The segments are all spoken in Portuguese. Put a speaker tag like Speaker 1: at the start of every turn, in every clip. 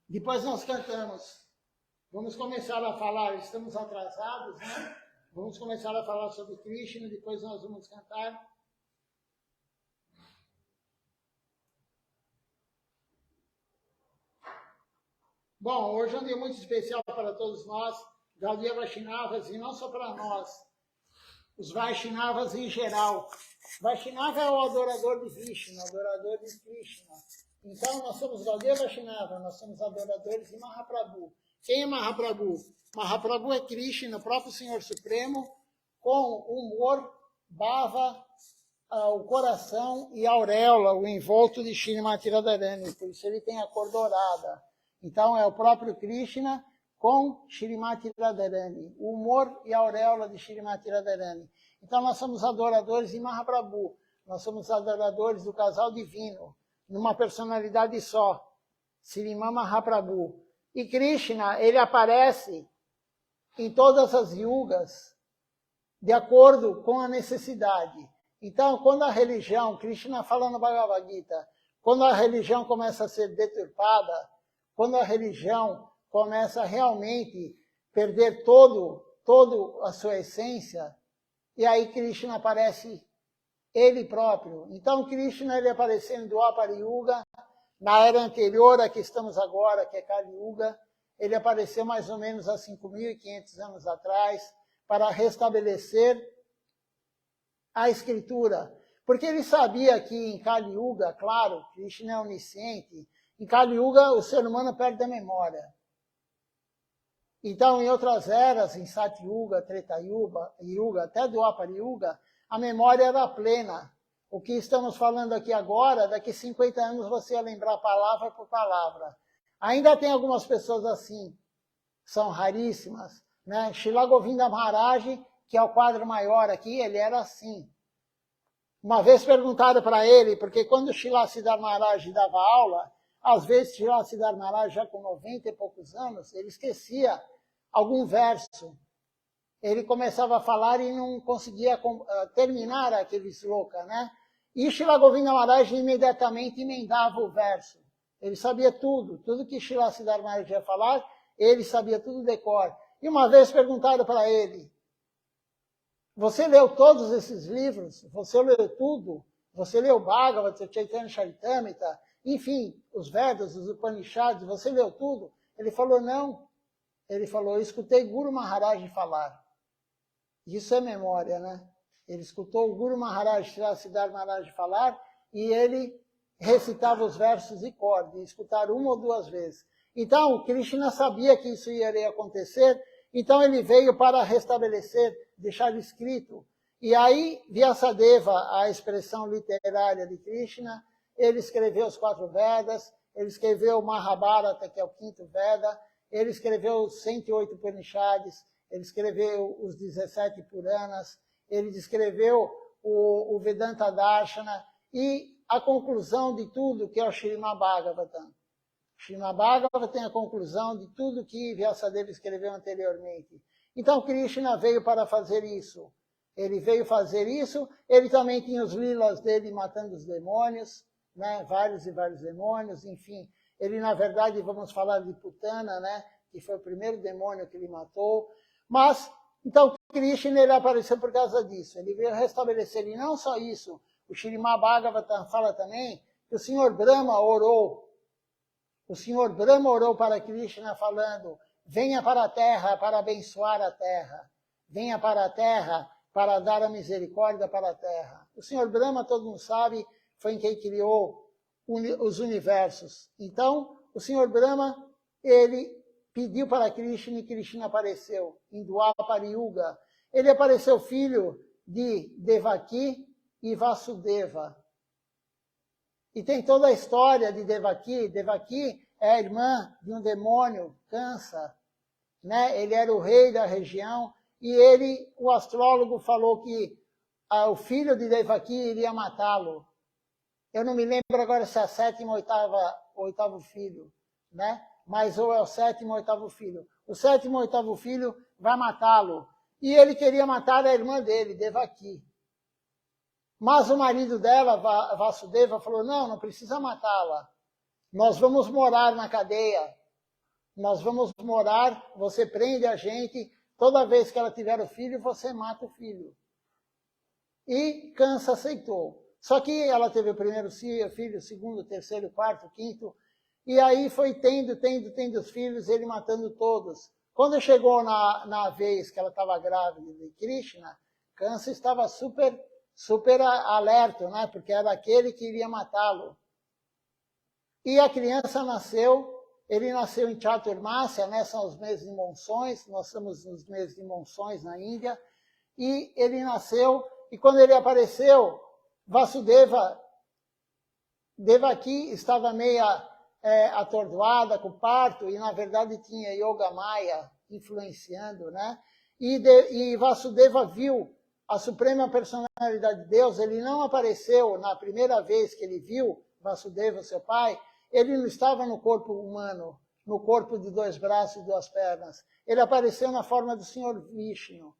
Speaker 1: Depois nós cantamos. Vamos começar a falar, estamos atrasados, né? Vamos começar a falar sobre Krishna, depois nós vamos cantar. Bom, hoje é um dia muito especial para todos nós, Gaudiya Vaishnavas, e não só para nós, os Vaishnavas em geral. Vaishnava é o adorador de Vishnu, adorador de Krishna. Então, nós somos Gaudiya Vaishnava, nós somos adoradores de Mahaprabhu. Quem é Mahaprabhu? Mahaprabhu é Krishna, o próprio Senhor Supremo, com humor, bhava, o coração e a auréola, o envolto de Shrimati Radharani, por isso ele tem a cor dourada. Então, é o próprio Krishna com Shrimati Radharani, o humor e a auréola de Shrimati Radharani. Então, nós somos adoradores de Mahaprabhu, nós somos adoradores do casal divino, numa personalidade só, Srimad Mahaprabhu. E Krishna, ele aparece em todas as yugas, de acordo com a necessidade. Então, quando a religião, Krishna fala no Bhagavad Gita, quando a religião começa a ser deturpada, quando a religião começa a realmente perder toda a sua essência, e aí Krishna aparece ele próprio. Então, Krishna, ele apareceu em Dwapara Yuga, na era anterior a que estamos agora, que é Kali Yuga, ele apareceu mais ou menos há 5.500 anos atrás, para restabelecer a escritura. Porque ele sabia que em Kali Yuga, claro, Krishna é onisciente, em Kali Yuga o ser humano perde a memória. Então, em outras eras, em Sati Yuga, Treta Yuga, até Dwapara Yuga, a memória era plena. O que estamos falando aqui agora, daqui 50 anos você ia lembrar palavra por palavra. Ainda tem algumas pessoas assim, são raríssimas, né? Srila Govinda Maharaj, que é o quadro maior aqui, ele era assim. Uma vez perguntaram para ele, porque quando Srila Siddhar Maharaj dava aula, às vezes Srila Siddhar Maharaj, já com 90 e poucos anos, ele esquecia algum verso. Ele começava a falar e não conseguia terminar aquele sloka, né? E Srila Govinda Maharaj imediatamente emendava o verso. Ele sabia tudo que Srila Siddhar Maharaj ia falar, ele sabia tudo de cor. E uma vez perguntaram para ele, você leu todos esses livros? Você leu tudo? Você leu Bhagavad, Chaitanya Charitamrita, enfim, os Vedas, os Upanishads, você leu tudo? Ele falou, não. Ele falou, eu escutei Guru Maharaj falar. Isso é memória, né? Ele escutou o Guru Maharaj, Siddhar Maharaj falar, e ele recitava os versos de cor, de escutar uma ou duas vezes. Então, Krishna sabia que isso iria acontecer, então ele veio para restabelecer, deixar escrito. E aí, Vyasadeva, a expressão literária de Krishna, ele escreveu os 4 Vedas, ele escreveu o Mahabharata, que é o 5º Veda, ele escreveu os 108 Upanishads, ele escreveu os 17 Puranas, ele escreveu o Vedanta Darshana e a conclusão de tudo, que é o Srimad Bhagavatam. Srimad Bhagavatam tem a conclusão de tudo que Vyasadeva escreveu anteriormente. Então, Krishna veio para fazer isso. Ele veio fazer isso, ele também tinha os lilas dele matando os demônios, né? Vários e vários demônios, enfim. Ele, na verdade, vamos falar de Putana, né? Que foi o primeiro demônio que ele matou. Mas, então, Krishna, ele apareceu por causa disso. Ele veio restabelecer, e não só isso. O Srimad Bhagavatam fala também que o Senhor Brahma orou. O Senhor Brahma orou para Krishna falando, venha para a terra para abençoar a terra. Venha para a terra para dar a misericórdia para a terra. O Senhor Brahma, todo mundo sabe, foi quem criou os universos. Então, o Senhor Brahma, ele pediu para Krishna e Krishna apareceu em Dwapara Yuga. Ele apareceu filho de Devaki e Vasudeva. E tem toda a história de Devaki. Devaki é a irmã de um demônio, Kansa, né? Ele era o rei da região e ele, o astrólogo, falou que o filho de Devaki iria matá-lo. Eu não me lembro agora se é a 7ª ou 8º filho, né? Mas ou é o 7º ou 8º filho. O 7º ou 8º filho vai matá-lo. E ele queria matar a irmã dele, Devaki. Mas o marido dela, Vasudeva, falou, não precisa matá-la. Nós vamos morar na cadeia. nós vamos morar, você prende a gente, toda vez que ela tiver o filho, você mata o filho. E Kansa aceitou. Só que ela teve o primeiro filho, o segundo, o terceiro, o quarto, o quinto, e aí foi tendo os filhos, ele matando todos. Quando chegou na vez que ela estava grávida de Krishna, Kansa estava super alerta, né? Porque era aquele que iria matá-lo. E a criança nasceu, ele nasceu em Chaturmasya, né? São os meses de monções, nós estamos nos meses de monções na Índia, e ele nasceu, e quando ele apareceu, Vasudeva, Devaki estava meia atordoada com o parto, e na verdade tinha Yoga Maya influenciando, né? E Vasudeva viu a suprema personalidade de Deus, ele não apareceu na primeira vez que ele viu Vasudeva, seu pai, ele não estava no corpo humano, no corpo de 2 braços e 2 pernas. Ele apareceu na forma do Senhor Vishnu,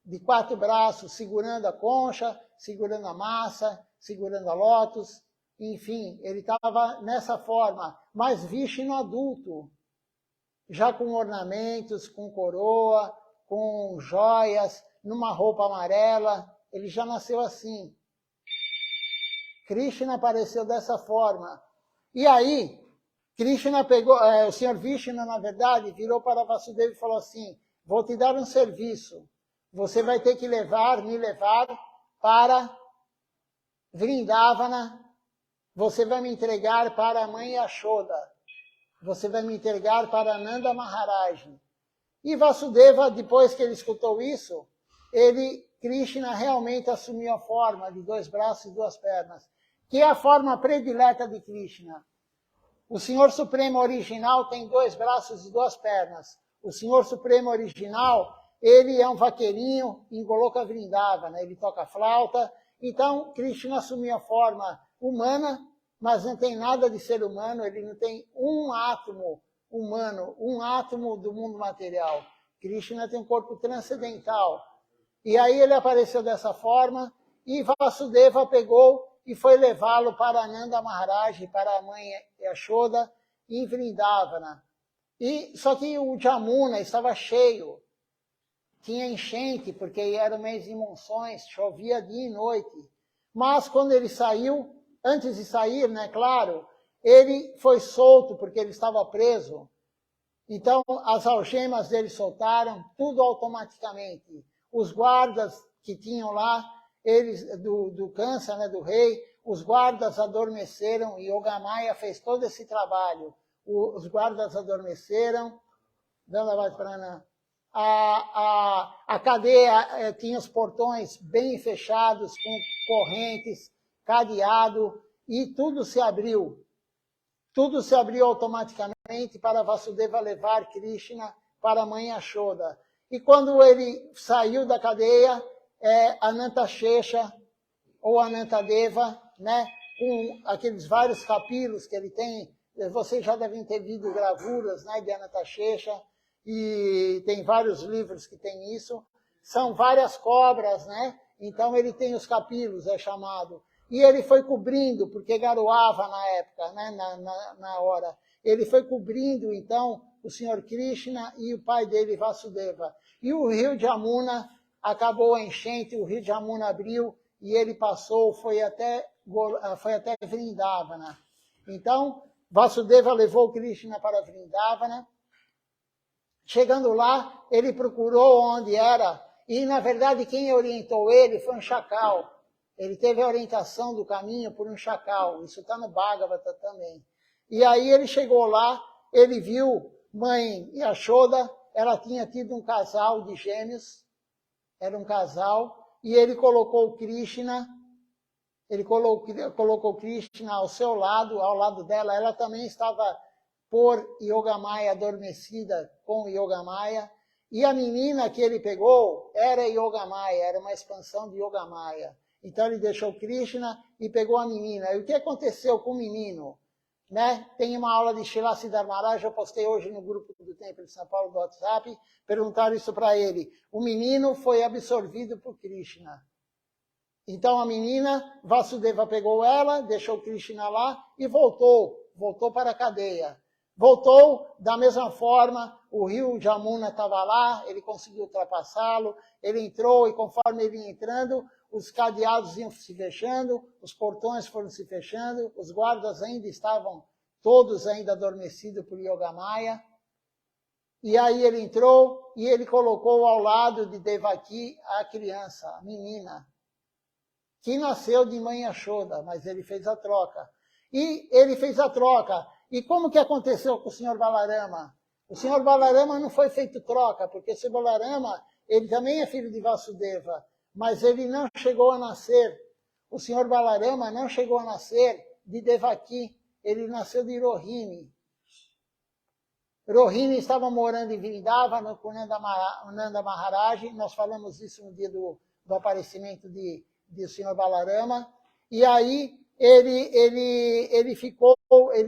Speaker 1: de 4 braços, segurando a concha, segurando a massa, segurando a lótus. Enfim, ele estava nessa forma, mas Vishnu adulto, já com ornamentos, com coroa, com joias, numa roupa amarela, ele já nasceu assim. Krishna apareceu dessa forma. E aí, Krishna pegou, o Senhor Vishnu, na verdade, virou para Vasudeva e falou assim, vou te dar um serviço, você vai ter que me levar para Vrindavana, você vai me entregar para a mãe Yashoda, você vai me entregar para Nanda Maharaj. E Vasudeva, depois que ele escutou isso, Krishna realmente assumiu a forma de 2 braços e 2 pernas, que é a forma predileta de Krishna. O Senhor Supremo original tem 2 braços e 2 pernas. O Senhor Supremo original, ele é um vaqueirinho em Goloka Vrindavana, ele toca flauta. Então, Krishna assumiu a forma humana, mas não tem nada de ser humano, ele não tem um átomo humano, um átomo do mundo material. Krishna tem um corpo transcendental. E aí ele apareceu dessa forma, e Vasudeva pegou e foi levá-lo para Nanda Maharaj, para a mãe Yashoda, em Vrindavana. Só que o Jamuna estava cheio, tinha enchente, porque era o mês de monções, chovia dia e noite. Mas quando ele saiu, antes de sair, né, claro, ele foi solto, porque ele estava preso. Então, as algemas dele soltaram, tudo automaticamente. Os guardas que tinham lá, eles do Kansa, né, do rei, os guardas adormeceram, e Yogamaya fez todo esse trabalho. Os guardas adormeceram, a cadeia tinha os portões bem fechados, com correntes, cadeado, e tudo se abriu. Tudo se abriu automaticamente para Vasudeva levar Krishna para a mãe Yashoda. E quando ele saiu da cadeia, Anantashesha, ou Anantadeva, né, com aqueles vários capilos que ele tem, vocês já devem ter visto gravuras, né, de Anantashesha, e tem vários livros que tem isso, são várias cobras, né, então ele tem os capilos, é chamado, e ele foi cobrindo, porque garoava na época, né, na hora, ele foi cobrindo, então, o Senhor Krishna e o pai dele, Vasudeva. E o rio de Yamuna acabou a enchente, o rio de Yamuna abriu, e ele passou, foi até Vrindavana. Então, Vasudeva levou Krishna para Vrindavana. Chegando lá, ele procurou onde era, e na verdade quem orientou ele foi um chacal. Ele teve a orientação do caminho por um chacal, isso está no Bhagavata também. E aí ele chegou lá, ele viu mãe Yashoda, ela tinha tido um casal de gêmeos, era um casal, e ele colocou Krishna, ao seu lado, ao lado dela, ela também estava por Yogamaya adormecida com Yogamaya, e a menina que ele pegou era Yogamaya, era uma expansão de Yogamaya. Então ele deixou Krishna e pegou a menina. E o que aconteceu com o menino? Né? Tem uma aula de Srila Siddhar Maharaj, eu postei hoje no grupo do Templo de São Paulo do WhatsApp, perguntaram isso para ele. O menino foi absorvido por Krishna. Então a menina, Vasudeva pegou ela, deixou Krishna lá e voltou para a cadeia. Voltou da mesma forma, o rio Jamuna estava lá, ele conseguiu ultrapassá-lo, ele entrou e conforme ele ia entrando, os cadeados iam se fechando, os portões foram se fechando, os guardas ainda estavam todos ainda adormecidos por Yogamaya. E aí ele entrou e ele colocou ao lado de Devaki a criança, a menina, que nasceu de mãe Yashoda, mas ele fez a troca. E ele fez a troca. E como que aconteceu com o Sr. Balarama? O Sr. Balarama não foi feito troca, porque esse Balarama, ele também é filho de Vasudeva, mas ele não chegou a nascer. O Sr. Balarama não chegou a nascer de Devaki, ele nasceu de Rohini. Rohini estava morando em Vrindavana com Nanda Maharaj, nós falamos isso no dia do aparecimento de o Sr. Balarama, e aí ele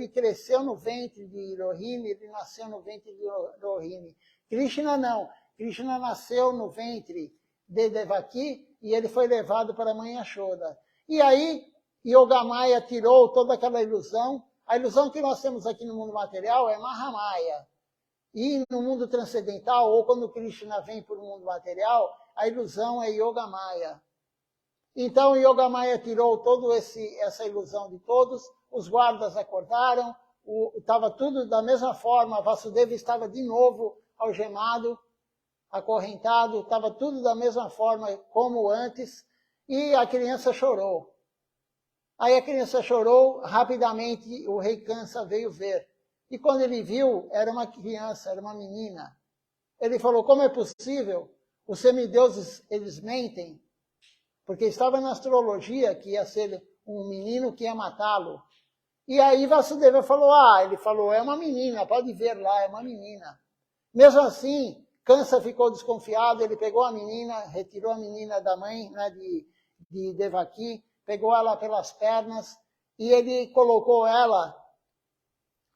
Speaker 1: cresceu no ventre de Rohini, ele nasceu no ventre de Rohini. Krishna não, Krishna nasceu no ventre de Devaki e ele foi levado para a mãe Yashoda. E aí Yogamaya tirou toda aquela ilusão. A ilusão que nós temos aqui no mundo material é Mahamaya. E no mundo transcendental, ou quando Krishna vem para o mundo material, a ilusão é Yogamaya. Então, Yogamaya tirou toda essa ilusão de todos, os guardas acordaram, estava tudo da mesma forma, Vasudeva estava de novo algemado, acorrentado, estava tudo da mesma forma como antes, e a criança chorou. Aí a criança chorou, rapidamente o rei Kansa veio ver. E quando ele viu, era uma criança, era uma menina. Ele falou, como é possível? Os semideuses, eles mentem. Porque estava na astrologia que ia ser um menino que ia matá-lo. E aí Vasudeva falou, ele falou, é uma menina, pode ver lá, é uma menina. Mesmo assim, Kansa ficou desconfiado, ele pegou a menina, retirou a menina da mãe, né, de Devaki, pegou ela pelas pernas e ele colocou ela,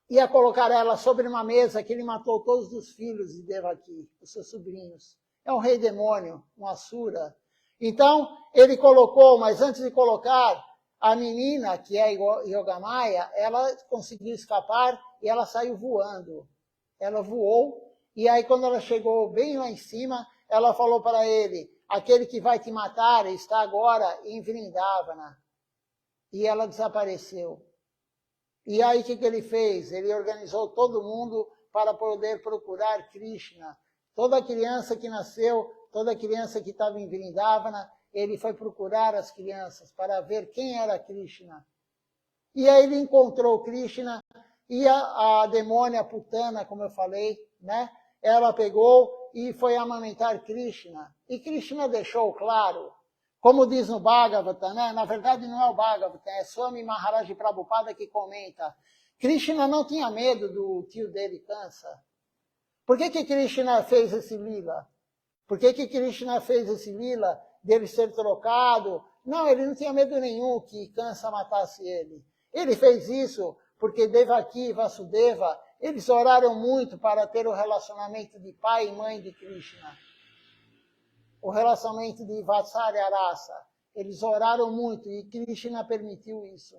Speaker 1: ia colocar ela sobre uma mesa que ele matou todos os filhos de Devaki, os seus sobrinhos. É um rei demônio, um Asura. Então, ele colocou, mas antes de colocar, a menina, que é Yogamaya, ela conseguiu escapar e ela saiu voando. Ela voou, e aí quando ela chegou bem lá em cima, ela falou para ele, aquele que vai te matar está agora em Vrindavana. E ela desapareceu. E aí o que ele fez? Ele organizou todo mundo para poder procurar Krishna. Toda criança que nasceu, toda criança que estava em Vrindavana, ele foi procurar as crianças para ver quem era Krishna. E aí ele encontrou Krishna e a demônia Putana, como eu falei, né? Ela pegou e foi amamentar Krishna. E Krishna deixou claro, como diz no Bhagavata, né? Na verdade não é o Bhagavata, é Swami Maharaj Prabhupada que comenta. Krishna não tinha medo do tio dele, Kansa. Por que Krishna fez esse lila? Por que Krishna fez esse lila dele ser trocado? Não, ele não tinha medo nenhum que Kansa matasse ele. Ele fez isso porque Devaki e Vasudeva, eles oraram muito para ter o relacionamento de pai e mãe de Krishna. O relacionamento de Vatsalya Rasa. Eles oraram muito e Krishna permitiu isso.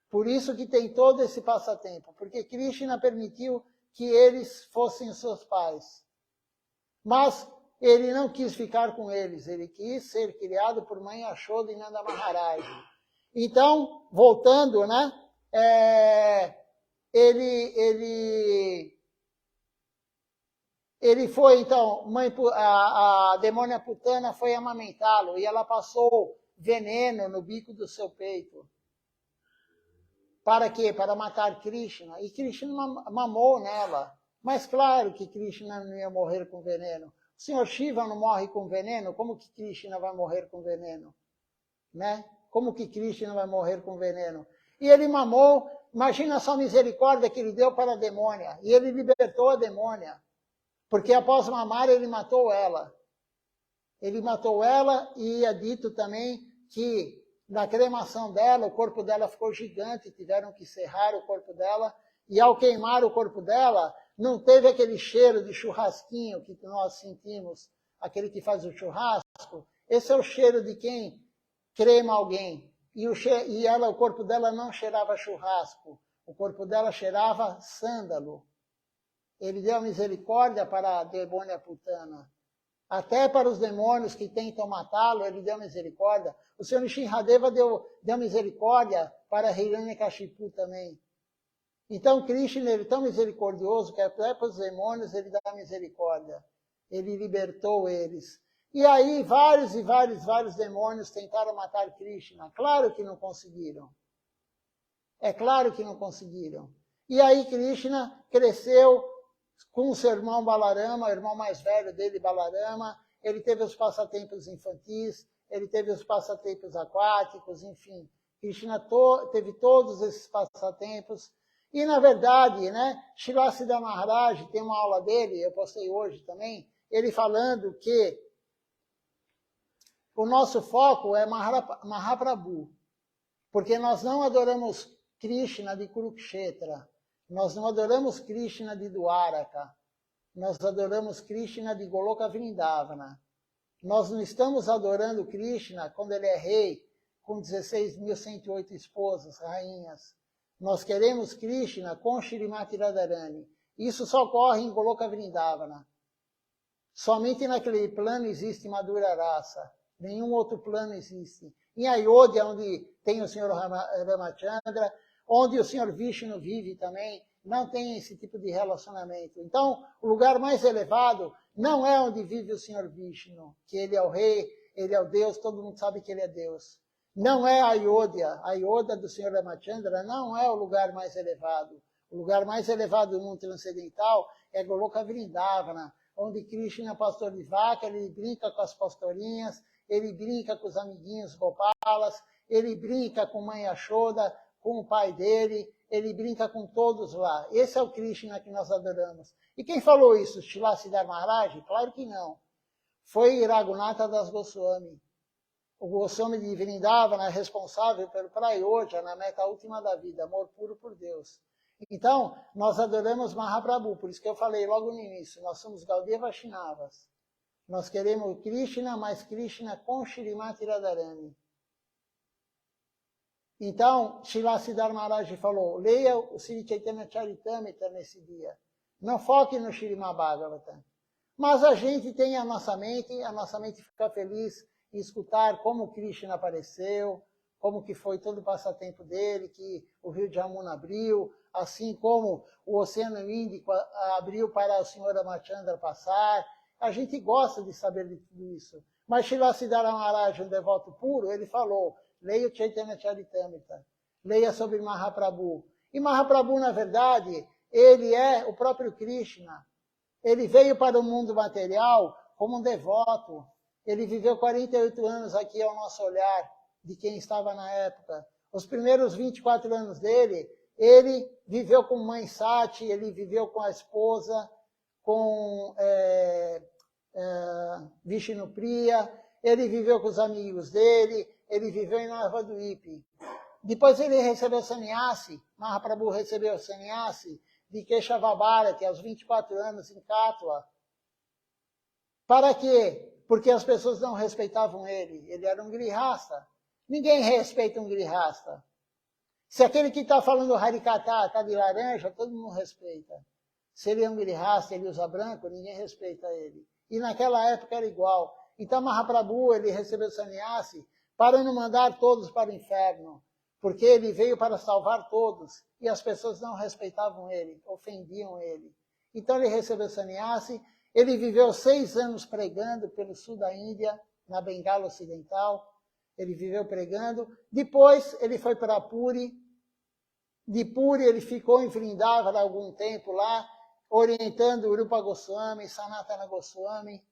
Speaker 1: Por isso que tem todo esse passatempo, porque Krishna permitiu que eles fossem seus pais. Mas ele não quis ficar com eles, ele quis ser criado por mãe Yashoda e Nanda Maharaj. Então, voltando, né? Ele foi, então, a demônia Putana foi amamentá-lo e ela passou veneno no bico do seu peito. Para quê? Para matar Krishna. E Krishna mamou nela. Mas claro que Krishna não ia morrer com veneno. O Senhor Shiva não morre com veneno, como que Krishna vai morrer com veneno? Né? Como que Krishna vai morrer com veneno? E ele mamou, imagina só a misericórdia que ele deu para a demônia. E ele libertou a demônia. Porque após mamar, ele matou ela. Ele matou ela e é dito também que na cremação dela, o corpo dela ficou gigante, tiveram que serrar o corpo dela. E ao queimar o corpo dela, não teve aquele cheiro de churrasquinho que nós sentimos, aquele que faz o churrasco. Esse é o cheiro de quem crema alguém. E o corpo dela não cheirava churrasco. o corpo dela cheirava sândalo. Ele deu misericórdia para a demônia Putana. Até para os demônios que tentam matá-lo, ele deu misericórdia. O Senhor Nrsimhadeva deu misericórdia para Hiranyakashipu também. Então, Krishna, ele é tão misericordioso que até para os demônios ele dá misericórdia. Ele libertou eles. E aí, vários demônios tentaram matar Krishna. Claro que não conseguiram. É claro que não conseguiram. E aí, Krishna cresceu com o seu irmão Balarama, o irmão mais velho dele, Balarama. Ele teve os passatempos infantis, ele teve os passatempos aquáticos, enfim. Krishna teve todos esses passatempos. E, na verdade, né, Srila Siddhar Maharaj, tem uma aula dele, eu postei hoje também, ele falando que o nosso foco é Mahaprabhu, porque nós não adoramos Krishna de Kurukshetra, nós não adoramos Krishna de Dwaraka, nós adoramos Krishna de Goloka Vrindavana. Nós não estamos adorando Krishna quando ele é rei, com 16.108 esposas, rainhas. Nós queremos Krishna com Shrimati Radharani. Isso só ocorre em Goloka Vrindavana. Somente naquele plano existe Madhura Rasa. Nenhum outro plano existe. Em Ayodhya, onde tem o Senhor Ramachandra, onde o Senhor Vishnu vive também, não tem esse tipo de relacionamento. Então, o lugar mais elevado não é onde vive o Senhor Vishnu, que ele é o rei, ele é o Deus, todo mundo sabe que ele é Deus. Não é Ayodhya. A Ayodhya do Senhor Ramachandra não é o lugar mais elevado. O lugar mais elevado do mundo transcendental é Goloka Vrindavana, onde Krishna é pastor de vaca, ele brinca com as pastorinhas, ele brinca com os amiguinhos Gopalas, ele brinca com mãe Yashoda, com o pai dele, ele brinca com todos lá. Esse é o Krishna que nós adoramos. E quem falou isso? Srila Siddhar Maharaj? Claro que não. Foi Raghunatha Das Goswami. O Goswami de Vrindavana é responsável pelo Prayoja, na meta última da vida, amor puro por Deus. Então, nós adoramos Mahaprabhu, por isso que eu falei logo no início, nós somos Gaudiya Vaishnavas. Nós queremos Krishna, mas Krishna com Shrimati Radharani. Então, Srila Siddhar Maharaj falou, leia o Sri Chaitanya Charitamrita nesse dia. Não foque no Srimad Bhagavatam. Mas a gente tem a nossa mente fica feliz em escutar como Krishna apareceu, como que foi todo o passatempo dele, que o rio de Yamuna abriu, assim como o Oceano Índico abriu para o Senhor Ramachandra passar. A gente gosta de saber de tudo isso. Mas Srila Siddhar Maharaj, um devoto puro, ele falou, leia o Chaitanya Charitamrita, leia sobre Mahaprabhu. E Mahaprabhu, na verdade, ele é o próprio Krishna. Ele veio para o mundo material como um devoto. Ele viveu 48 anos aqui ao nosso olhar, de quem estava na época. Os primeiros 24 anos dele, ele viveu com mãe Sati, ele viveu com a esposa, com Vishnupriya, ele viveu com os amigos dele, ele viveu em Navadvipa. Depois ele recebeu sannyasi, Mahaprabhu recebeu sannyasi de Keshavabharati aos 24 anos em Katwa. Para quê? Porque as pessoas não respeitavam ele. Ele era um grihasta. Ninguém respeita um grihasta. Se aquele que está falando Harikata está de laranja, todo mundo respeita. Se ele é um grihasta, ele usa branco, ninguém respeita ele. E naquela época era igual. Então Mahaprabhu, ele recebeu sannyasi para não mandar todos para o inferno, porque ele veio para salvar todos, e as pessoas não respeitavam ele, ofendiam ele. Então ele recebeu sannyasi, ele viveu 6 anos pregando pelo sul da Índia, na Bengala Ocidental, ele viveu pregando, depois ele foi para Puri, de Puri ele ficou em Vrindavana algum tempo lá, orientando o Rupa Goswami, Sanatana Goswami,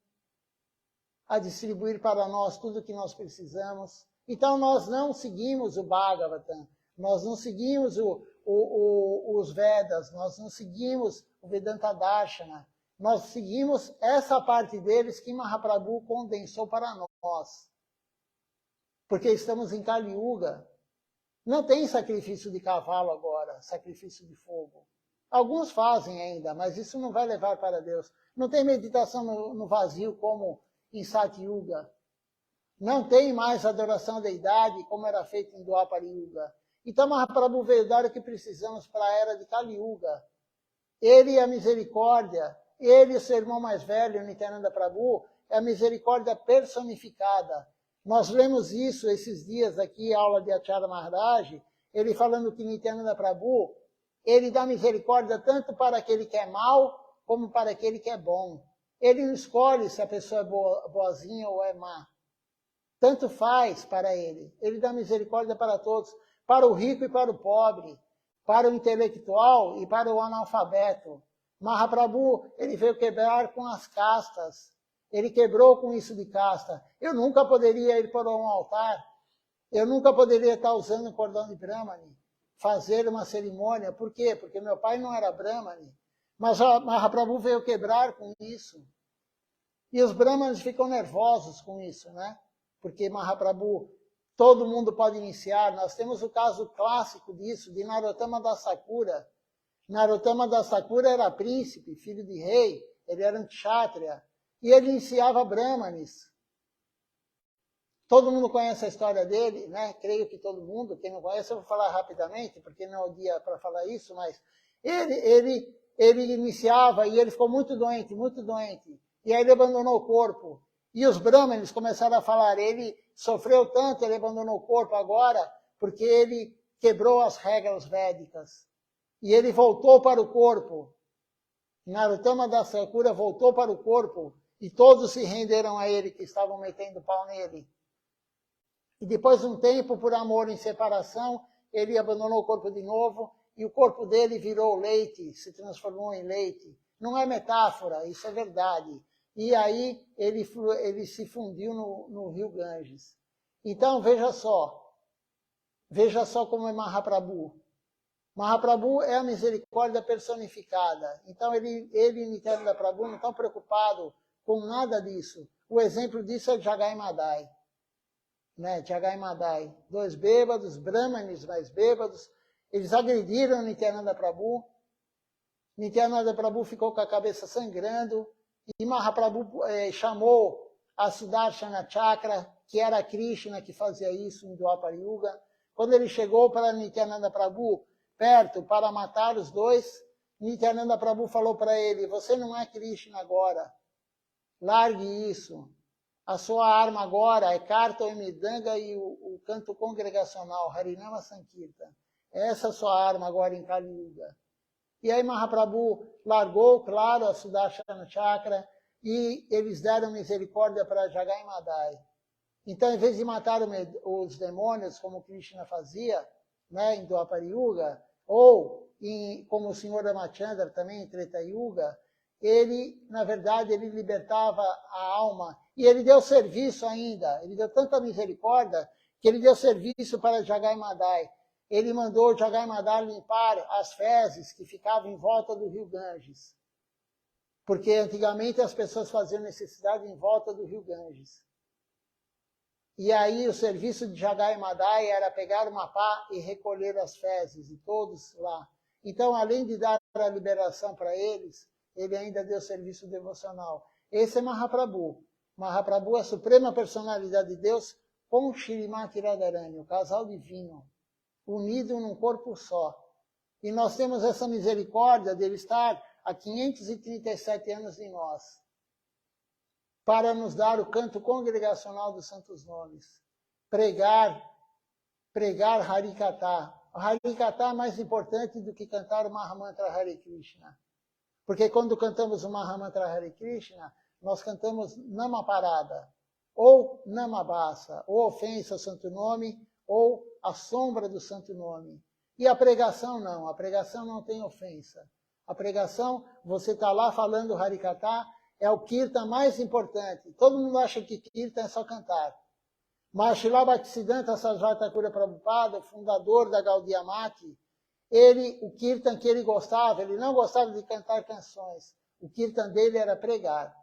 Speaker 1: a distribuir para nós tudo o que nós precisamos. Então, nós não seguimos o Bhagavatam, nós não seguimos os Vedas, nós não seguimos o Vedanta Darshana, nós seguimos essa parte deles que Mahaprabhu condensou para nós. Porque estamos em Kali Yuga. Não tem sacrifício de cavalo agora, sacrifício de fogo. Alguns fazem ainda, mas isso não vai levar para Deus. Não tem meditação no vazio como em Sati Yuga. Não tem mais adoração à deidade como era feito em Dwapara Yuga. Então, Mahaprabhu veio dar o que precisamos para a era de Kali Yuga. Ele é a misericórdia, ele e seu irmão mais velho, Nityananda Prabhu, é a misericórdia personificada. Nós lemos isso esses dias aqui, aula de Acharya Maharaj, ele falando que Nityananda Prabhu, ele dá misericórdia tanto para aquele que é mau, como para aquele que é bom. Ele não escolhe se a pessoa é boazinha ou é má. Tanto faz para ele. Ele dá misericórdia para todos, para o rico e para o pobre, para o intelectual e para o analfabeto. Mahaprabhu, ele veio quebrar com as castas. Ele quebrou com isso de casta. Eu nunca poderia ir para um altar. Eu nunca poderia estar usando o cordão de Brahmani, fazer uma cerimônia. Por quê? Porque meu pai não era Brahmani. Mas Mahaprabhu veio quebrar com isso. E os Brahmanes ficam nervosos com isso, né? Porque Mahaprabhu, todo mundo pode iniciar. Nós temos o caso clássico disso, de Narottama Dasakura. Narottama Dasakura era príncipe, filho de rei, ele era um kshatriya, e ele iniciava Brahmanes. Todo mundo conhece a história dele, né? Creio que todo mundo. Quem não conhece, eu vou falar rapidamente, porque não é o dia para falar isso, mas ele iniciava e ele ficou muito doente, muito doente. E aí ele abandonou o corpo. E os Brahmanes começaram a falar, ele sofreu tanto, ele abandonou o corpo agora, porque ele quebrou as regras védicas. E ele voltou para o corpo. Narottama Dasakura voltou para o corpo, e todos se renderam a ele, que estavam metendo pau nele. E depois de um tempo, por amor em separação, ele abandonou o corpo de novo, e o corpo dele virou leite, se transformou em leite. Não é metáfora, isso é verdade. E aí ele se fundiu no rio Ganges. Então, veja só como é Mahaprabhu. Mahaprabhu é a misericórdia personificada. Então, ele e Nityananda Prabhu não estão preocupados com nada disso. O exemplo disso é Jagai Madai. Né? Jagai Madai. 2 bêbados, brahmanes mais bêbados, eles agrediram Nityananda Prabhu. Nityananda Prabhu ficou com a cabeça sangrando. E Mahaprabhu chamou a Sudarshana Chakra, que era Krishna que fazia isso em Dwapara Yuga. Quando ele chegou para Nityananda Prabhu, perto, para matar os dois, Nityananda Prabhu falou para ele, você não é Krishna agora, largue isso. A sua arma agora é Karta e Mridanga e o canto congregacional, Harinama Sankirtan. Essa é a sua arma agora em Kali Yuga. E aí Mahaprabhu largou, claro, a Sudarshana Chakra e eles deram misericórdia para Jagai Madai. Então, em vez de matar os demônios, como Krishna fazia, né, em Dwapara Yuga, ou como o Senhor Ramachandra também em Treta Yuga, ele, na verdade, ele libertava a alma. E ele deu serviço ainda, ele deu tanta misericórdia que ele deu serviço para Jagai Madai. Ele mandou Jagai Madai limpar as fezes que ficavam em volta do rio Ganges. Porque antigamente as pessoas faziam necessidade em volta do rio Ganges. E aí o serviço de Jagai Madai era pegar uma pá e recolher as fezes, e todos lá. Então, além de dar a liberação para eles, ele ainda deu serviço devocional. Esse é Mahaprabhu. Mahaprabhu é a suprema personalidade de Deus com Shrimati Radharani, o casal divino, unido num corpo só. E nós temos essa misericórdia dele estar há 537 anos em nós, para nos dar o canto congregacional dos santos nomes. Pregar Harikatha. O Harikatha é mais importante do que cantar o Mahamantra Hare Krishna. Porque quando cantamos o Mahamantra Hare Krishna, nós cantamos Namaparada, ou Namabasa, ou ofensa ao santo nome, ou a sombra do santo nome. E a pregação não tem ofensa. A pregação, você está lá falando Harikatha, é o kirtan mais importante. Todo mundo acha que kirtan é só cantar. Mas Srila Bhaktisiddhanta Sarasvati Thakura Prabhupada, o fundador da Gaudiya Mati, o kirtan que ele gostava, ele não gostava de cantar canções. O kirtan dele era pregar.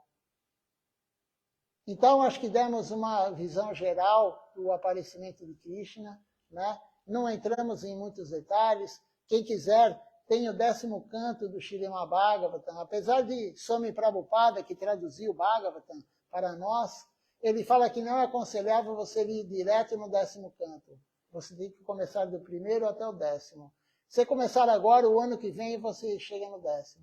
Speaker 1: Então, acho que demos uma visão geral do aparecimento de Krishna, né? Não entramos em muitos detalhes. Quem quiser, tem o 10º canto do Śrīmad Bhagavatam. Apesar de Swami Prabhupada, que traduziu o Bhagavatam para nós, ele fala que não é aconselhável você ir direto no 10º canto. Você tem que começar do 1º até o 10º. Se começar agora, o ano que vem, você chega no 10º.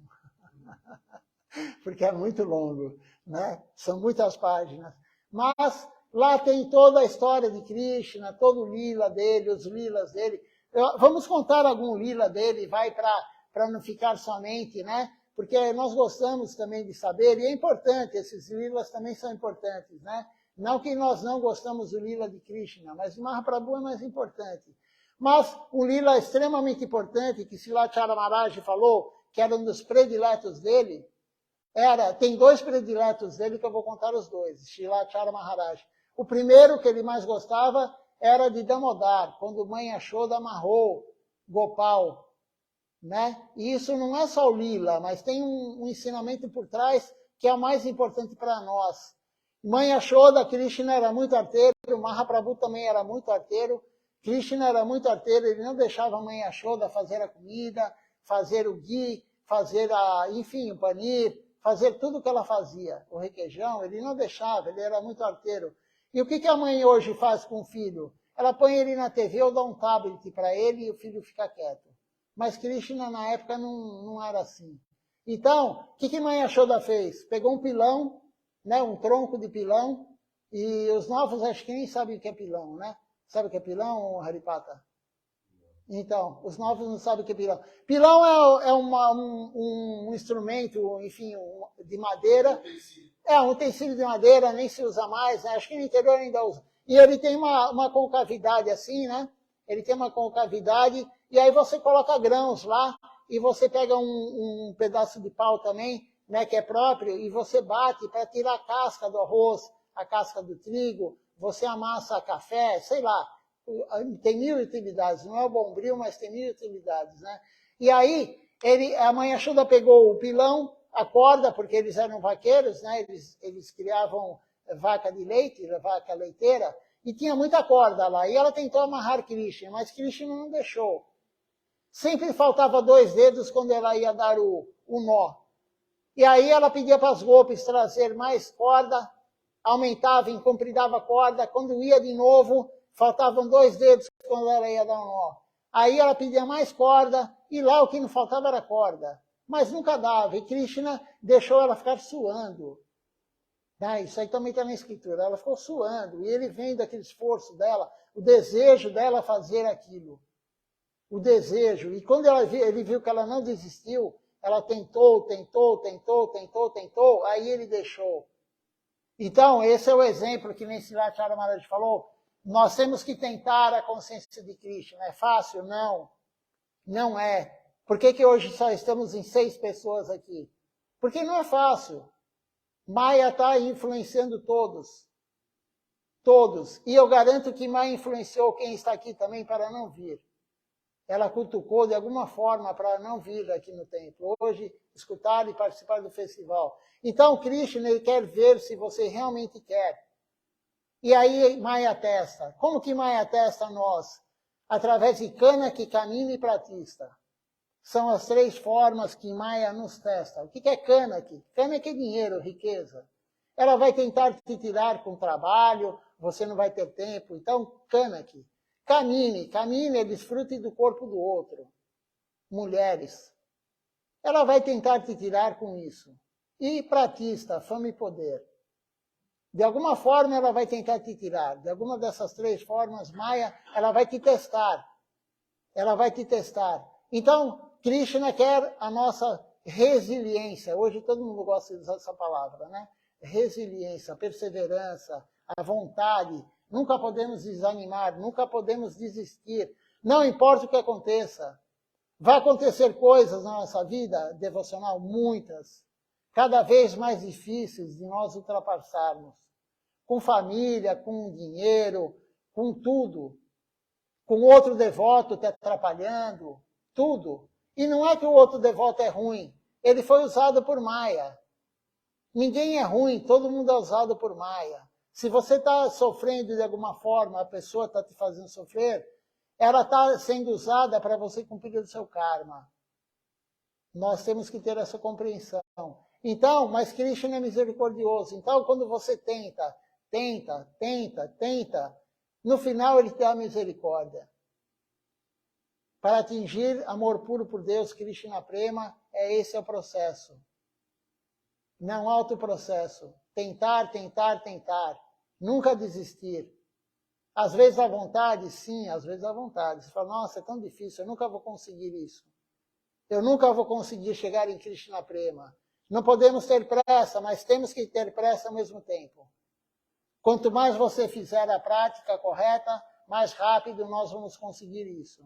Speaker 1: Porque é muito longo, né? São muitas páginas. Mas lá tem toda a história de Krishna, todo o lila dele, os lilas dele. Vamos contar algum lila dele, vai para não ficar somente, né? Porque nós gostamos também de saber, e é importante, esses lilas também são importantes, né? Não que nós não gostamos do lila de Krishna, mas o Mahaprabhu é mais importante. Mas um lila extremamente importante, que Srilachara Maharaj falou, que era um dos prediletos dele, tem 2 prediletos dele que eu vou contar os 2, Srilachara Maharaj. O primeiro que ele mais gostava era de Damodar, quando mãe Yashoda amarrou Gopal, né? E isso não é só o lila, mas tem um ensinamento por trás que é o mais importante para nós. Mãe Yashoda, Krishna era muito arteiro, Mahaprabhu também era muito arteiro. Krishna era muito arteiro, ele não deixava a mãe Yashoda fazer a comida, fazer o ghee, fazer enfim, o panir, fazer tudo o que ela fazia. O requeijão, ele não deixava, ele era muito arteiro. E o que a mãe hoje faz com o filho? Ela põe ele na TV ou dá um tablet para ele e o filho fica quieto. Mas Krishna, na época, não era assim. Então, o que mãe Yashoda fez? Pegou um pilão, né, um tronco de pilão, e os novos acho que nem sabem o que é pilão, né? Sabe o que é pilão, Haripata? Então, os novos não sabem o que é pilão. Pilão é um instrumento, enfim, de madeira. É um utensílio de madeira, nem se usa mais, né? Acho que no interior ainda usa. E ele tem uma concavidade assim, né? Ele tem uma concavidade, e aí você coloca grãos lá, e você pega um pedaço de pau também, né, que é próprio, e você bate para tirar a casca do arroz, a casca do trigo, você amassa café, sei lá. Tem 1000 utilidades, não é o bombril, mas tem 1000 utilidades, né? E aí, a mãe Yashoda pegou o pilão, a corda, porque eles eram vaqueiros, né? Eles criavam vaca de leite, vaca leiteira, e tinha muita corda lá. E ela tentou amarrar Krishna, mas Krishna não deixou. Sempre faltava 2 dedos quando ela ia dar o nó. E aí ela pedia para as golpes trazer mais corda, aumentava, encompridava a corda, quando ia de novo, faltavam 2 dedos quando ela ia dar um nó. Aí ela pedia mais corda, e lá o que não faltava era corda. Mas nunca dava, e Krishna deixou ela ficar suando. Isso aí também está na escritura, ela ficou suando, e ele vendo aquele esforço dela, o desejo dela fazer aquilo. O desejo, e quando ele viu que ela não desistiu, ela tentou, aí ele deixou. Então, esse é o exemplo que nem Srilachara Maharaj falou. Nós temos que tentar a consciência de Krishna. É fácil? Não. Não é. Por que hoje só estamos em 6 pessoas aqui? Porque não é fácil. Maya está influenciando todos. Todos. E eu garanto que Maya influenciou quem está aqui também para não vir. Ela cutucou de alguma forma para não vir aqui no templo. Hoje, escutar e participar do festival. Então, Krishna, ele quer ver se você realmente quer. E aí, Maya testa. Como que Maya testa nós? Através de Kanaki, Kamini e Pratista. São as 3 formas que Maya nos testa. O que é Kanaki? Kanaki é dinheiro, riqueza. Ela vai tentar te tirar com trabalho, você não vai ter tempo. Então, Kanaki. Kamini é desfrute do corpo do outro. Mulheres. Ela vai tentar te tirar com isso. E Pratista, fama e poder. De alguma forma ela vai tentar te tirar. De alguma dessas 3 formas, Maya, ela vai te testar. Ela vai te testar. Então, Krishna quer a nossa resiliência. Hoje todo mundo gosta de usar essa palavra, né? Resiliência, perseverança, a vontade. Nunca podemos desanimar, nunca podemos desistir. Não importa o que aconteça. Vai acontecer coisas na nossa vida devocional, muitas, cada vez mais difíceis de nós ultrapassarmos. Com família, com dinheiro, com tudo. Com outro devoto te atrapalhando, tudo. E não é que o outro devoto é ruim. Ele foi usado por Maya. Ninguém é ruim, todo mundo é usado por Maya. Se você está sofrendo de alguma forma, a pessoa está te fazendo sofrer, ela está sendo usada para você cumprir o seu karma. Nós temos que ter essa compreensão. Então, mas Krishna é misericordioso. Então, quando você tenta, No final, ele tem a misericórdia. Para atingir amor puro por Deus, Krishna Prema, esse é o processo. Não há outro processo. Tentar, tentar, tentar. Nunca desistir. Às vezes à vontade, sim, às vezes à vontade. Você fala, nossa, é tão difícil, eu nunca vou conseguir isso. Eu nunca vou conseguir chegar em Krishna Prema. Não podemos ter pressa, mas temos que ter pressa ao mesmo tempo. Quanto mais você fizer a prática correta, mais rápido nós vamos conseguir isso.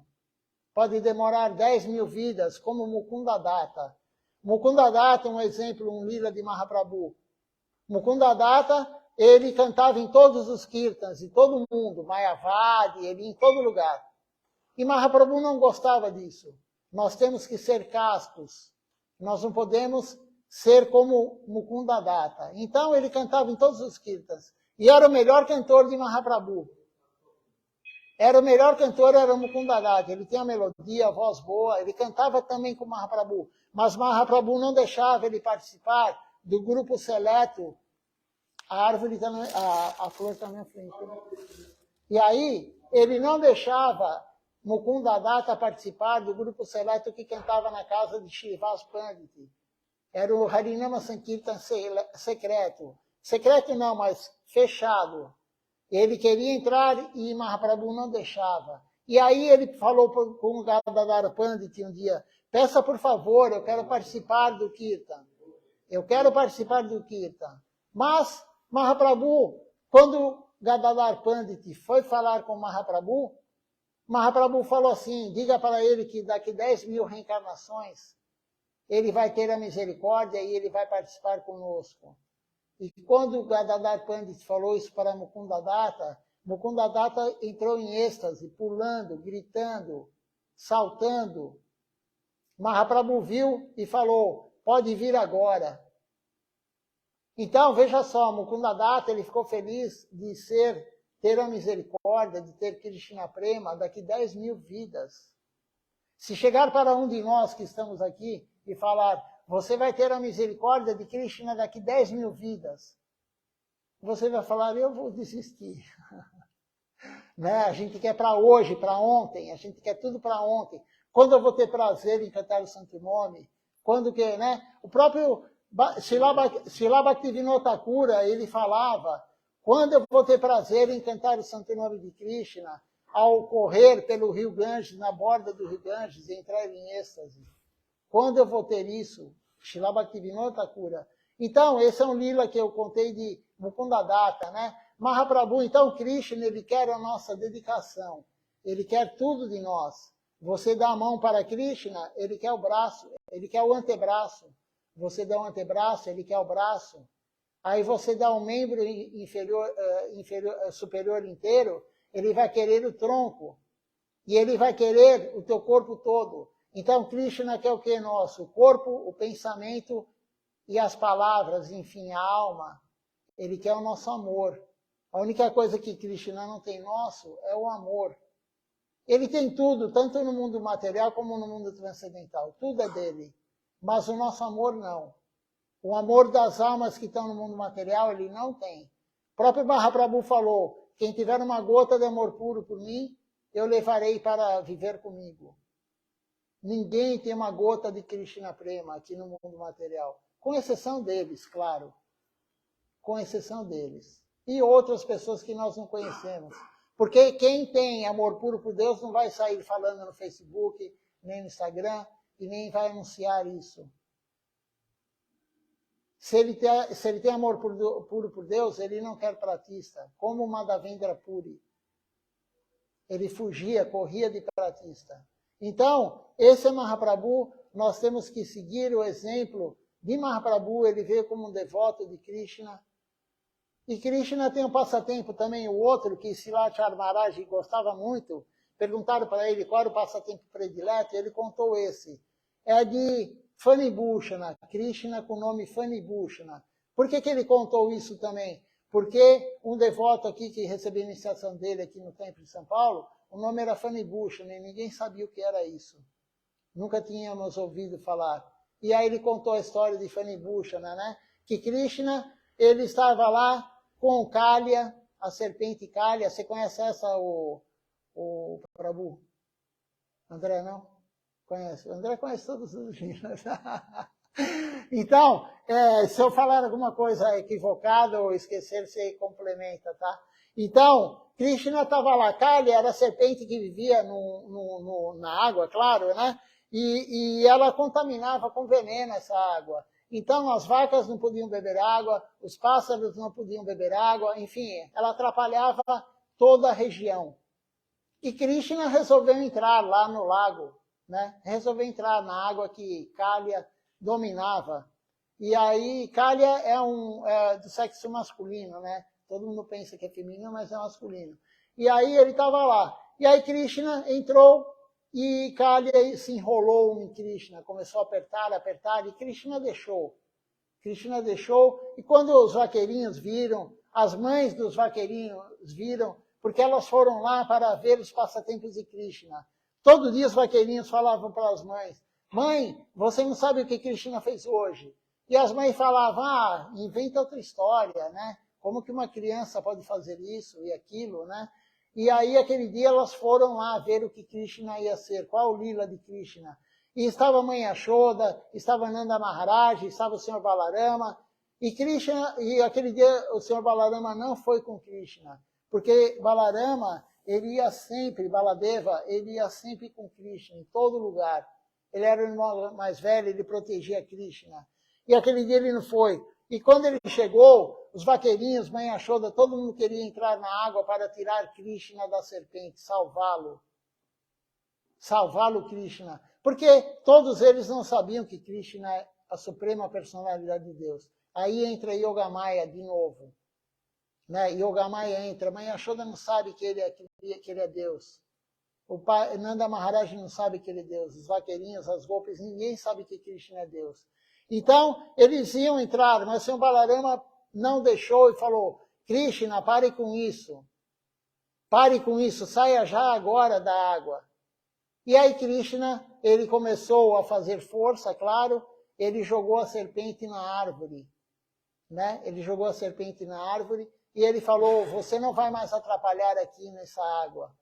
Speaker 1: Pode demorar 10.000 vidas, como Mukunda Datta. Mukunda Datta é um exemplo, um lila de Mahaprabhu. Mukunda Datta, ele cantava em todos os kirtans, em todo mundo, Mayavadi, ele ia em todo lugar. E Mahaprabhu não gostava disso. Nós temos que ser castos. Nós não podemos ser como Mukunda Datta. Então ele cantava em todos os kirtans. E era o melhor cantor de Mahaprabhu. Era o melhor cantor, era o Mukunda Datta. Ele tinha a melodia, a voz boa, ele cantava também com Mahaprabhu. Mas Mahaprabhu não deixava ele participar do grupo seleto. A árvore também, a flor também à frente. E aí, ele não deixava Mukunda Datta participar do grupo seleto que cantava na casa de Shrivas Pandit. Era o Harinama Sankirtan secreto. Secreto não, mas fechado. Ele queria entrar e Mahaprabhu não deixava. E aí ele falou com o Gadadhara Pandit um dia, peça por favor, eu quero participar do Kirtan. Eu quero participar do Kirtan. Mas Mahaprabhu, quando Gadadhara Pandit foi falar com Mahaprabhu, Mahaprabhu falou assim, diga para ele que daqui 10.000 reencarnações, ele vai ter a misericórdia e ele vai participar conosco. E quando Gadadhara Pandit falou isso para Mukunda Datta entrou em êxtase, pulando, gritando, saltando. Mahaprabhu viu e falou, pode vir agora. Então, veja só, Mukunda Datta, ele ficou feliz de ter a misericórdia, de ter Krishna Prema daqui 10.000 vidas. Se chegar para um de nós que estamos aqui e falar, você vai ter a misericórdia de Krishna daqui 10.000 vidas, você vai falar, eu vou desistir. Né? A gente quer para hoje, para ontem, a gente quer tudo para ontem. Quando eu vou ter prazer em cantar o Santo Nome? Quando que, né? O próprio Srila Bhaktivinoda Thakura, ele falava, quando eu vou ter prazer em cantar o Santo Nome de Krishna, ao correr pelo Rio Ganges, na borda do Rio Ganges, e entrar em êxtase. Quando eu vou ter isso? Srila Bhaktivinoda Thakura. Então, esse é um lila que eu contei de Mukunda Datta, né? Mahaprabhu, então, Krishna, ele quer a nossa dedicação. Ele quer tudo de nós. Você dá a mão para Krishna, ele quer o braço, ele quer o antebraço. Você dá o antebraço, ele quer o braço. Aí você dá um membro superior inteiro, ele vai querer o tronco. E ele vai querer o teu corpo todo. Então, Krishna quer o que nosso? O corpo, o pensamento e as palavras, enfim, a alma. Ele quer o nosso amor. A única coisa que Krishna não tem nosso é o amor. Ele tem tudo, tanto no mundo material como no mundo transcendental. Tudo é dele. Mas o nosso amor não. O amor das almas que estão no mundo material, ele não tem. O próprio Mahaprabhu falou, quem tiver uma gota de amor puro por mim, eu levarei para viver comigo. Ninguém tem uma gota de Krishna Prema aqui no mundo material. Com exceção deles, claro. Com exceção deles. E outras pessoas que nós não conhecemos. Porque quem tem amor puro por Deus não vai sair falando no Facebook, nem no Instagram, e nem vai anunciar isso. Se ele tem amor puro por Deus, ele não quer pratista. Como Madhavendra Puri. Ele fugia, corria de pratista. Então, esse é Mahaprabhu, nós temos que seguir o exemplo de Mahaprabhu, ele veio como um devoto de Krishna. E Krishna tem um passatempo também, o outro, que Silachar Maharaj gostava muito. Perguntaram para ele qual era o passatempo predileto, e ele contou esse. É de Fani Bhushana, Krishna com o nome Fani Bhushana. Por que ele contou isso também? Porque um devoto aqui que recebeu a iniciação dele aqui no templo de São Paulo, o nome era Fani Bhushana e ninguém sabia o que era isso. Nunca tínhamos ouvido falar. E aí ele contou a história de Fani Bhushana, né? Que Krishna, ele estava lá com Kaliya, a serpente Kaliya. Você conhece essa, o Prabhu? André, não? Conhece? O André conhece todos os livros. Então, se eu falar alguma coisa equivocada ou esquecer, você complementa, tá? Então, Krishna estava lá. Kali era a serpente que vivia na água, claro, né? E ela contaminava com veneno essa água. Então, as vacas não podiam beber água, os pássaros não podiam beber água, enfim, ela atrapalhava toda a região. E Krishna resolveu entrar lá no lago, né? Resolveu entrar na água que Kaliya dominava. E aí, Kaliya é do sexo masculino, né? Todo mundo pensa que é feminino, mas é masculino. E aí ele estava lá. E aí Krishna entrou e Kaliya se enrolou em Krishna, começou a apertar, e Krishna deixou. Krishna deixou, e quando os vaqueirinhos viram, as mães dos vaqueirinhos viram, porque elas foram lá para ver os passatempos de Krishna. Todo dia os vaqueirinhos falavam para as mães, mãe, você não sabe o que Krishna fez hoje. E as mães falavam, inventa outra história, né? Como que uma criança pode fazer isso e aquilo, né? E aí, aquele dia, elas foram lá ver o que Krishna ia ser, qual o lila de Krishna. E estava a mãe Yashoda, estava Nanda Maharaj, estava o Senhor Balarama, e aquele dia o Senhor Balarama não foi com Krishna, porque Balarama, ele ia sempre, Baladeva, ele ia sempre com Krishna, em todo lugar. Ele era o irmão mais velho, ele protegia Krishna. E aquele dia ele não foi. E quando ele chegou, os vaqueirinhos, mãe Yashoda, todo mundo queria entrar na água para tirar Krishna da serpente, salvá-lo. Salvá-lo, Krishna. Porque todos eles não sabiam que Krishna é a suprema personalidade de Deus. Aí entra Yogamaya de novo. Né? Yogamaya entra. Mãe Yashoda não sabe que ele é Deus. O pai, Nanda Maharaj não sabe que ele é Deus. Os vaqueirinhos, as golpes, ninguém sabe que Krishna é Deus. Então, eles iam entrar, mas o Senhor Balarama não deixou e falou, Krishna, pare com isso. Pare com isso, saia já agora da água. E aí Krishna, ele começou a fazer força, claro, ele jogou a serpente na árvore. Né? Ele jogou a serpente na árvore e ele falou, você não vai mais atrapalhar aqui nessa água.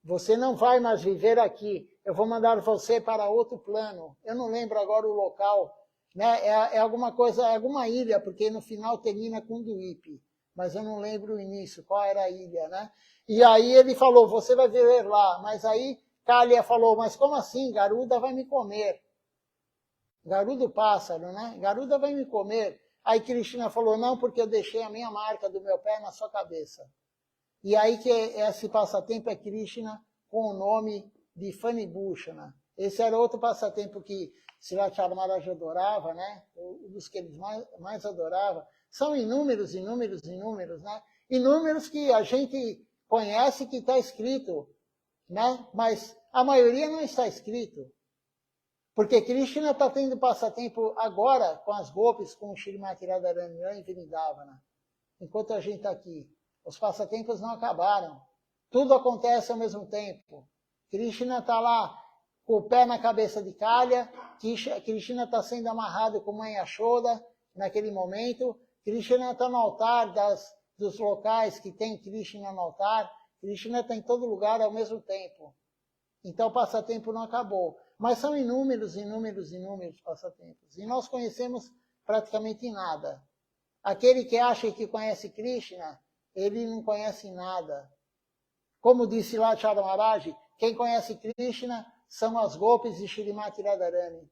Speaker 1: Você não vai mais viver aqui. Eu vou mandar você para outro plano. Eu não lembro agora o local. Né? É alguma coisa, é alguma ilha, porque no final termina com Duípe, mas eu não lembro o início, qual era a ilha, né? E aí ele falou, você vai viver lá, mas aí Kaliya falou, mas como assim? Garuda vai me comer. Garuda o pássaro, né? Garuda vai me comer. Aí Krishna falou, não, porque eu deixei a minha marca do meu pé na sua cabeça. E aí que esse passatempo é Krishna com o nome de Fanibhushana. Esse era outro passatempo que Srila Maharaj adorava, né? Um dos que ele mais adorava. São inúmeros, né? Inúmeros que a gente conhece que está escrito, né? Mas a maioria não está escrito. Porque Krishna está tendo passatempo agora com as golpes, com o Shrimati Radharani em Vrindavana. Enquanto a gente está aqui. Os passatempos não acabaram. Tudo acontece ao mesmo tempo. Krishna está lá com o pé na cabeça de Kaliya, Krishna está sendo amarrado com mãe Yashoda naquele momento, Krishna está no altar dos locais que tem Krishna no altar, Krishna está em todo lugar ao mesmo tempo. Então o passatempo não acabou. Mas são inúmeros passatempos. E nós conhecemos praticamente nada. Aquele que acha que conhece Krishna, ele não conhece nada. Como disse lá Chara Maharaj, quem conhece Krishna são as golpes de Shrimati Radharani.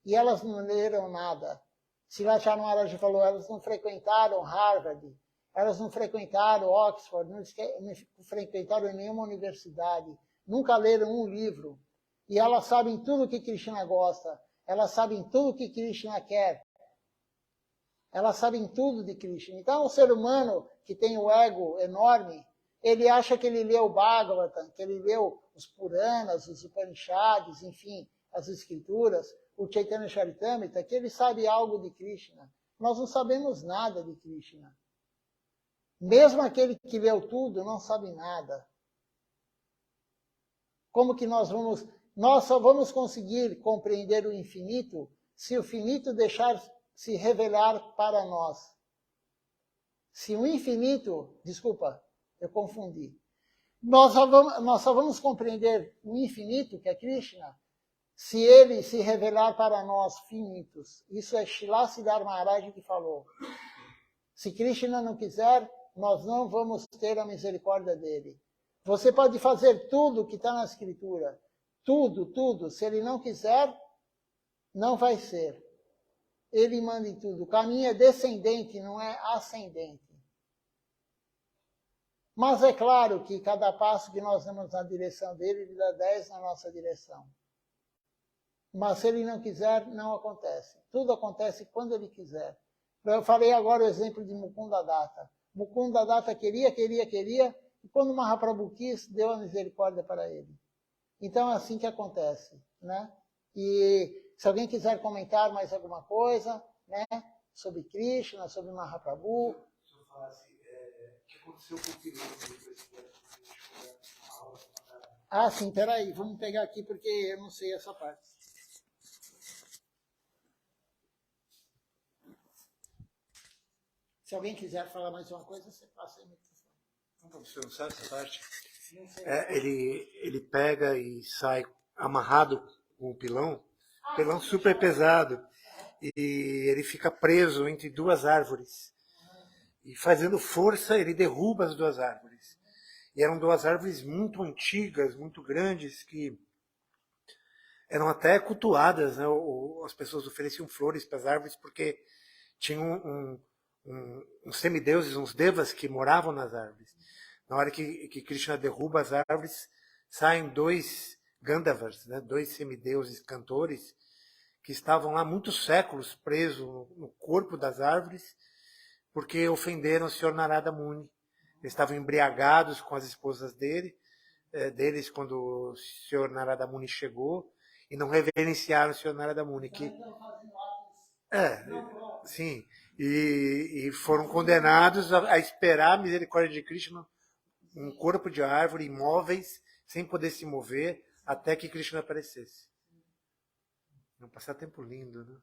Speaker 1: E elas não leram nada. Srila Maharaj falou, elas não frequentaram Harvard, elas não frequentaram Oxford, não frequentaram nenhuma universidade, nunca leram um livro. E elas sabem tudo o que Krishna gosta, elas sabem tudo o que Krishna quer. Elas sabem tudo de Krishna. Então, o ser humano que tem o ego enorme, ele acha que ele leu o Bhagavatam, que ele leu os Puranas, os Upanishads, enfim, as escrituras, o Chaitanya Charitamrita, que ele sabe algo de Krishna. Nós não sabemos nada de Krishna. Mesmo aquele que leu tudo não sabe nada. Como que nós só vamos conseguir compreender o infinito se o finito deixar se revelar para nós. Se o infinito, Eu confundi. Nós só vamos compreender o infinito, que é Krishna, se ele se revelar para nós finitos. Isso é Srila Siddhar Maharaj que falou. Se Krishna não quiser, nós não vamos ter a misericórdia dele. Você pode fazer tudo que está na Escritura. Tudo, tudo. Se ele não quiser, não vai ser. Ele manda em tudo. O caminho é descendente, não é ascendente. Mas é claro que cada passo que nós damos na direção dele, ele dá 10 na nossa direção. Mas se ele não quiser, não acontece. Tudo acontece quando ele quiser. Eu falei agora o exemplo de Mukunda Datta. Mukunda Datta queria, e quando o Mahaprabhu quis, deu a misericórdia para ele. Então é assim que acontece, né? E se alguém quiser comentar mais alguma coisa, né, sobre Krishna, sobre Mahaprabhu.
Speaker 2: Se eu falar assim, o que aconteceu com o filho do
Speaker 1: Ah, sim, peraí, vamos pegar aqui porque eu não sei essa parte. Se alguém quiser falar mais uma coisa, você passa aí no microfone.
Speaker 2: Você não sabe essa parte?
Speaker 1: Não sei.
Speaker 2: Ele pega e sai amarrado com o pilão super pesado, e ele fica preso entre duas árvores. E fazendo força, ele derruba as duas árvores. E eram duas árvores muito antigas, muito grandes, que eram até cultuadas, né? As pessoas ofereciam flores para as árvores, porque tinham uns semideuses, uns devas que moravam nas árvores. Na hora que Krishna derruba as árvores, saem dois Gandhavas, né? Dois semideuses cantores, que estavam lá muitos séculos presos no corpo das árvores, porque ofenderam o Sr. Narada Muni. Eles estavam embriagados com as esposas deles quando o Sr. Narada Muni chegou, e não reverenciaram o Sr. Narada Muni. Sim. E foram condenados a esperar a misericórdia de Krishna, um corpo de árvore, imóveis, sem poder se mover, até que Krishna aparecesse. Um passatempo lindo, né?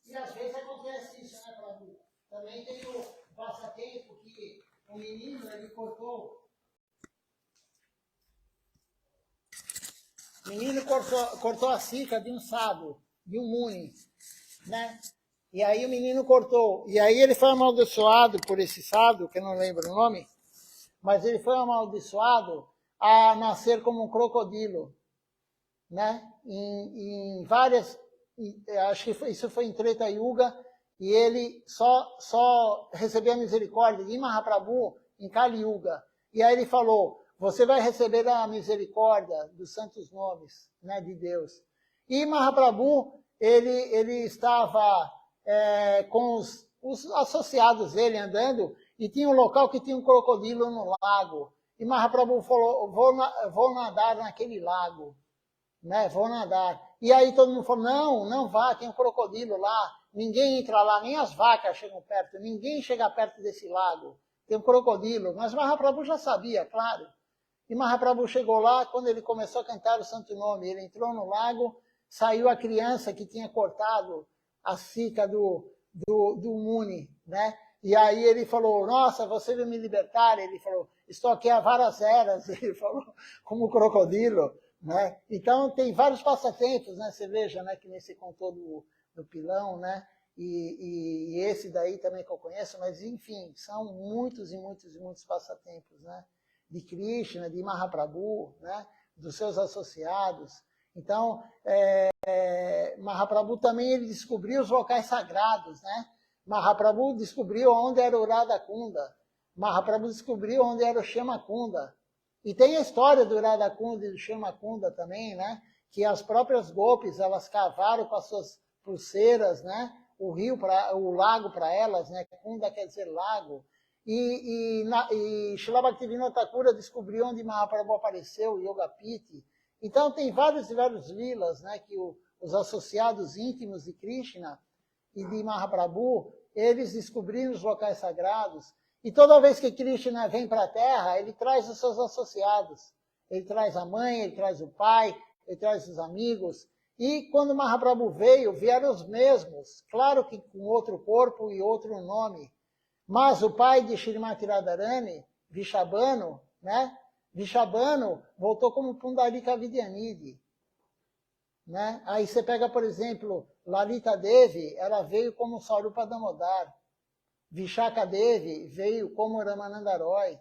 Speaker 1: E às vezes acontece isso, né, Prabhu? Também tem o passatempo que o menino, ele cortou... O menino cortou a cica de um sábio, de um muni, né? E aí o menino cortou. E aí ele foi amaldiçoado por esse sábio, que eu não lembro o nome, mas ele foi amaldiçoado a nascer como um crocodilo, né? Em várias... Acho que isso foi em Treta Yuga, e ele só recebeu a misericórdia de Mahaprabhu em Kali Yuga. E aí ele falou, você vai receber a misericórdia dos santos nomes, né, de Deus. E Mahaprabhu, ele estava com os associados dele andando, e tinha um local que tinha um crocodilo no lago. E Mahaprabhu falou, vou nadar naquele lago, né, vou nadar. E aí todo mundo falou, não vá, tem um crocodilo lá, ninguém entra lá, nem as vacas chegam perto, ninguém chega perto desse lago, tem um crocodilo. Mas Mahaprabhu já sabia, claro. E Mahaprabhu chegou lá, quando ele começou a cantar o santo nome, ele entrou no lago, saiu a criança que tinha cortado a cica do Muni, né? E aí ele falou, nossa, você veio me libertar? Ele falou, estou aqui há várias eras, ele falou, como crocodilo, né? Então tem vários passatempos, né? Você veja, né, que nesse contou do pilão, né? E esse daí também que eu conheço, mas enfim, são muitos e muitos e muitos passatempos, né? De Krishna, de Mahaprabhu, né? Dos seus associados. Então, Mahaprabhu também ele descobriu os locais sagrados, né? Mahaprabhu descobriu onde era o Radha Kunda. Mahaprabhu descobriu onde era o Shama Kunda. E tem a história do Radha Kunda e do Shama Kunda também, né? Que as próprias gopis, elas cavaram com as suas pulseiras, né? O lago para elas, né? Kunda quer dizer lago. E Srila Bhaktivinoda Thakura descobriu onde Mahaprabhu apareceu, o Yoga Piti. Então tem vários e vários lilas, né? Que os associados íntimos de Krishna e de Mahaprabhu, eles descobriram os locais sagrados. E toda vez que Krishna vem para a Terra, ele traz os seus associados. Ele traz a mãe, ele traz o pai, ele traz os amigos. E quando Mahaprabhu veio, vieram os mesmos. Claro que com outro corpo e outro nome. Mas o pai de Shrimati Radharani, Vishabhanu, né? Vishabhanu voltou como Pundarika Vidyanidhi. Né? Aí você pega, por exemplo, Lalita Devi, ela veio como Sarupa Damodar. Vishaka Devi veio como Ramananda Roy.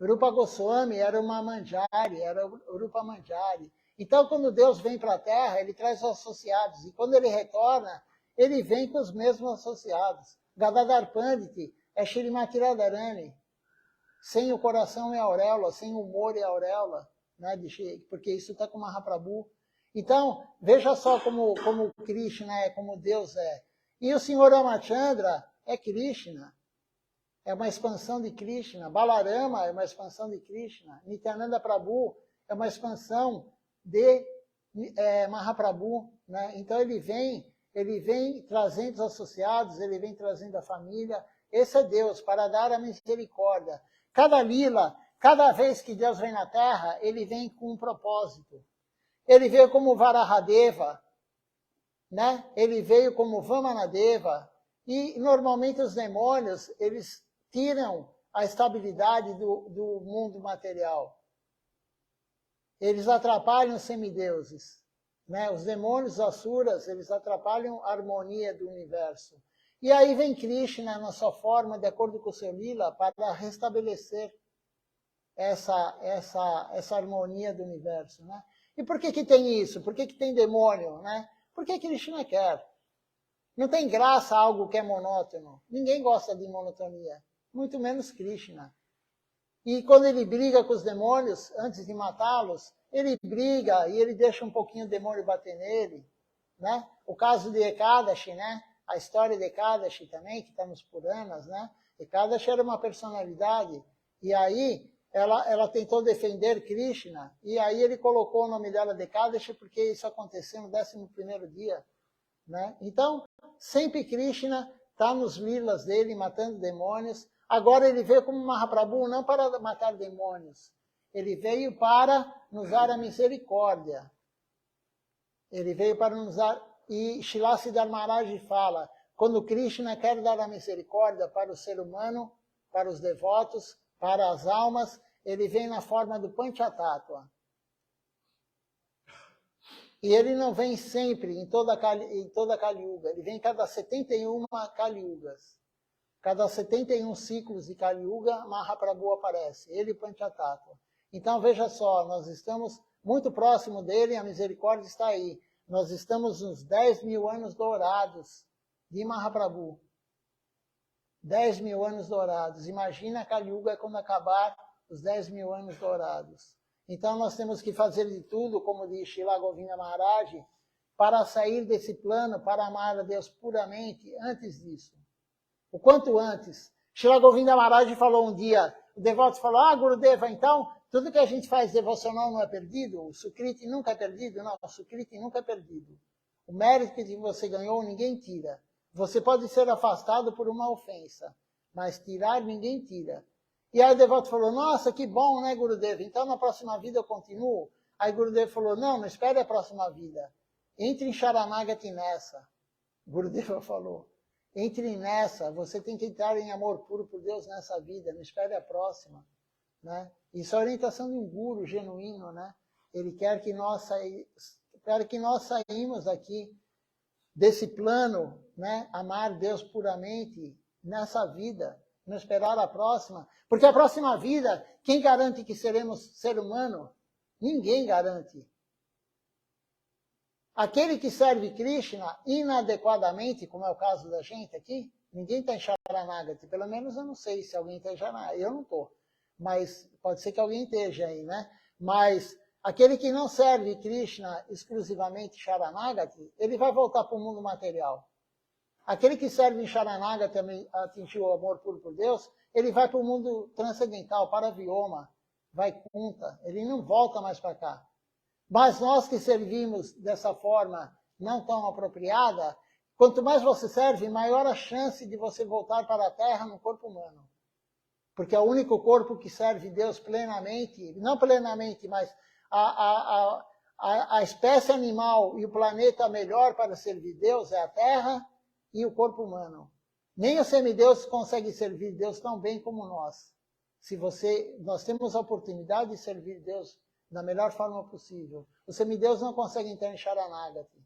Speaker 1: Rupa Goswami era uma Manjari, era Rupa Manjari. Então, quando Deus vem para a Terra, ele traz os associados. E quando ele retorna, ele vem com os mesmos associados. Gadadhar Pandit é Shrimati Radharani. Sem o coração e a auréola, sem o humor e a auréola, né? Porque isso está com Mahaprabhu. Então, veja só como Krishna é, como Deus é. E o Senhor Ramachandra é Krishna. É uma expansão de Krishna. Balarama é uma expansão de Krishna. Nityananda Prabhu é uma expansão de Mahaprabhu. Né? Então ele vem trazendo os associados, ele vem trazendo a família. Esse é Deus, para dar a misericórdia. Cada lila, cada vez que Deus vem na Terra, ele vem com um propósito. Ele veio como Varahadeva, né? Ele veio como Vamanadeva. E normalmente os demônios, eles tiram a estabilidade do mundo material. Eles atrapalham os semideuses. Né? Os demônios, os asuras, eles atrapalham a harmonia do universo. E aí vem Krishna na sua forma, de acordo com o seu lila, para restabelecer essa harmonia do universo. Né? E por que tem isso? Por que tem demônio? Né? Porque Krishna quer. Não tem graça algo que é monótono. Ninguém gosta de monotonia. Muito menos Krishna. E quando ele briga com os demônios, antes de matá-los, ele briga e ele deixa um pouquinho o demônio bater nele. Né? O caso de Ekadashi, né? A história de Ekadashi também, que está nos Puranas, né? Ekadashi era uma personalidade. E aí ela tentou defender Krishna. E aí ele colocou o nome dela de Ekadashi porque isso aconteceu no 11º dia. Né? Então, sempre Krishna está nos lilas dele, matando demônios. Agora ele veio como Mahaprabhu, não para matar demônios. Ele veio para nos dar a misericórdia. Ele veio para nos dar... E Srila Siddhar Maharaj fala, quando Krishna quer dar a misericórdia para o ser humano, para os devotos, para as almas, ele vem na forma do Panchatattva. E ele não vem sempre em toda Kali Yuga, ele vem cada 71 Kali Yugas. Cada 71 ciclos de Kali Yuga, Mahaprabhu aparece, ele e Panchatattva. Então veja só, nós estamos muito próximo dele, a misericórdia está aí. Nós estamos nos 10.000 anos dourados de Mahaprabhu. 10.000 anos dourados. Imagina a Kali Yuga quando acabar os 10.000 anos dourados. Então nós temos que fazer de tudo, como diz Srila Govinda Maharaj, para sair desse plano, para amar a Deus puramente antes disso. O quanto antes. Srila Govinda Maharaj falou um dia, o devoto falou, Gurudeva, então, tudo que a gente faz devocional não é perdido? O Sukriti nunca é perdido? Não, o Sukriti nunca é perdido. O mérito que você ganhou, ninguém tira. Você pode ser afastado por uma ofensa, mas tirar, ninguém tira. E aí o devoto falou, nossa, que bom, né, Gurudeva? Então na próxima vida eu continuo? Aí Gurudeva falou, não espere a próxima vida. Entre em Sharanagati nessa. Gurudeva falou, entre nessa, você tem que entrar em amor puro por Deus nessa vida, não espere a próxima. Né? Isso é a orientação de um guru genuíno, né? Ele quer que nós saímos aqui desse plano, né? Amar Deus puramente nessa vida, não esperar a próxima. Porque a próxima vida, quem garante que seremos ser humano? Ninguém garante. Aquele que serve Krishna inadequadamente, como é o caso da gente aqui, ninguém está em Sharanagati, pelo menos eu não sei se alguém está em Sharanagati, eu não estou. Mas pode ser que alguém esteja aí, né? Mas aquele que não serve Krishna exclusivamente Sharanagati, ele vai voltar para o mundo material. Aquele que serve em Sharanagati também atingiu o amor puro por Deus, ele vai para o mundo transcendental, para Vyoma, vai Kunta, ele não volta mais para cá. Mas nós que servimos dessa forma não tão apropriada, quanto mais você serve, maior a chance de você voltar para a Terra no corpo humano. Porque é o único corpo que serve Deus plenamente, não plenamente, mas a espécie animal e o planeta melhor para servir Deus é a Terra e o corpo humano. Nem o semideus consegue servir Deus tão bem como nós. Nós temos a oportunidade de servir Deus da melhor forma possível. Os semideus não conseguem entrar em Sharanagati.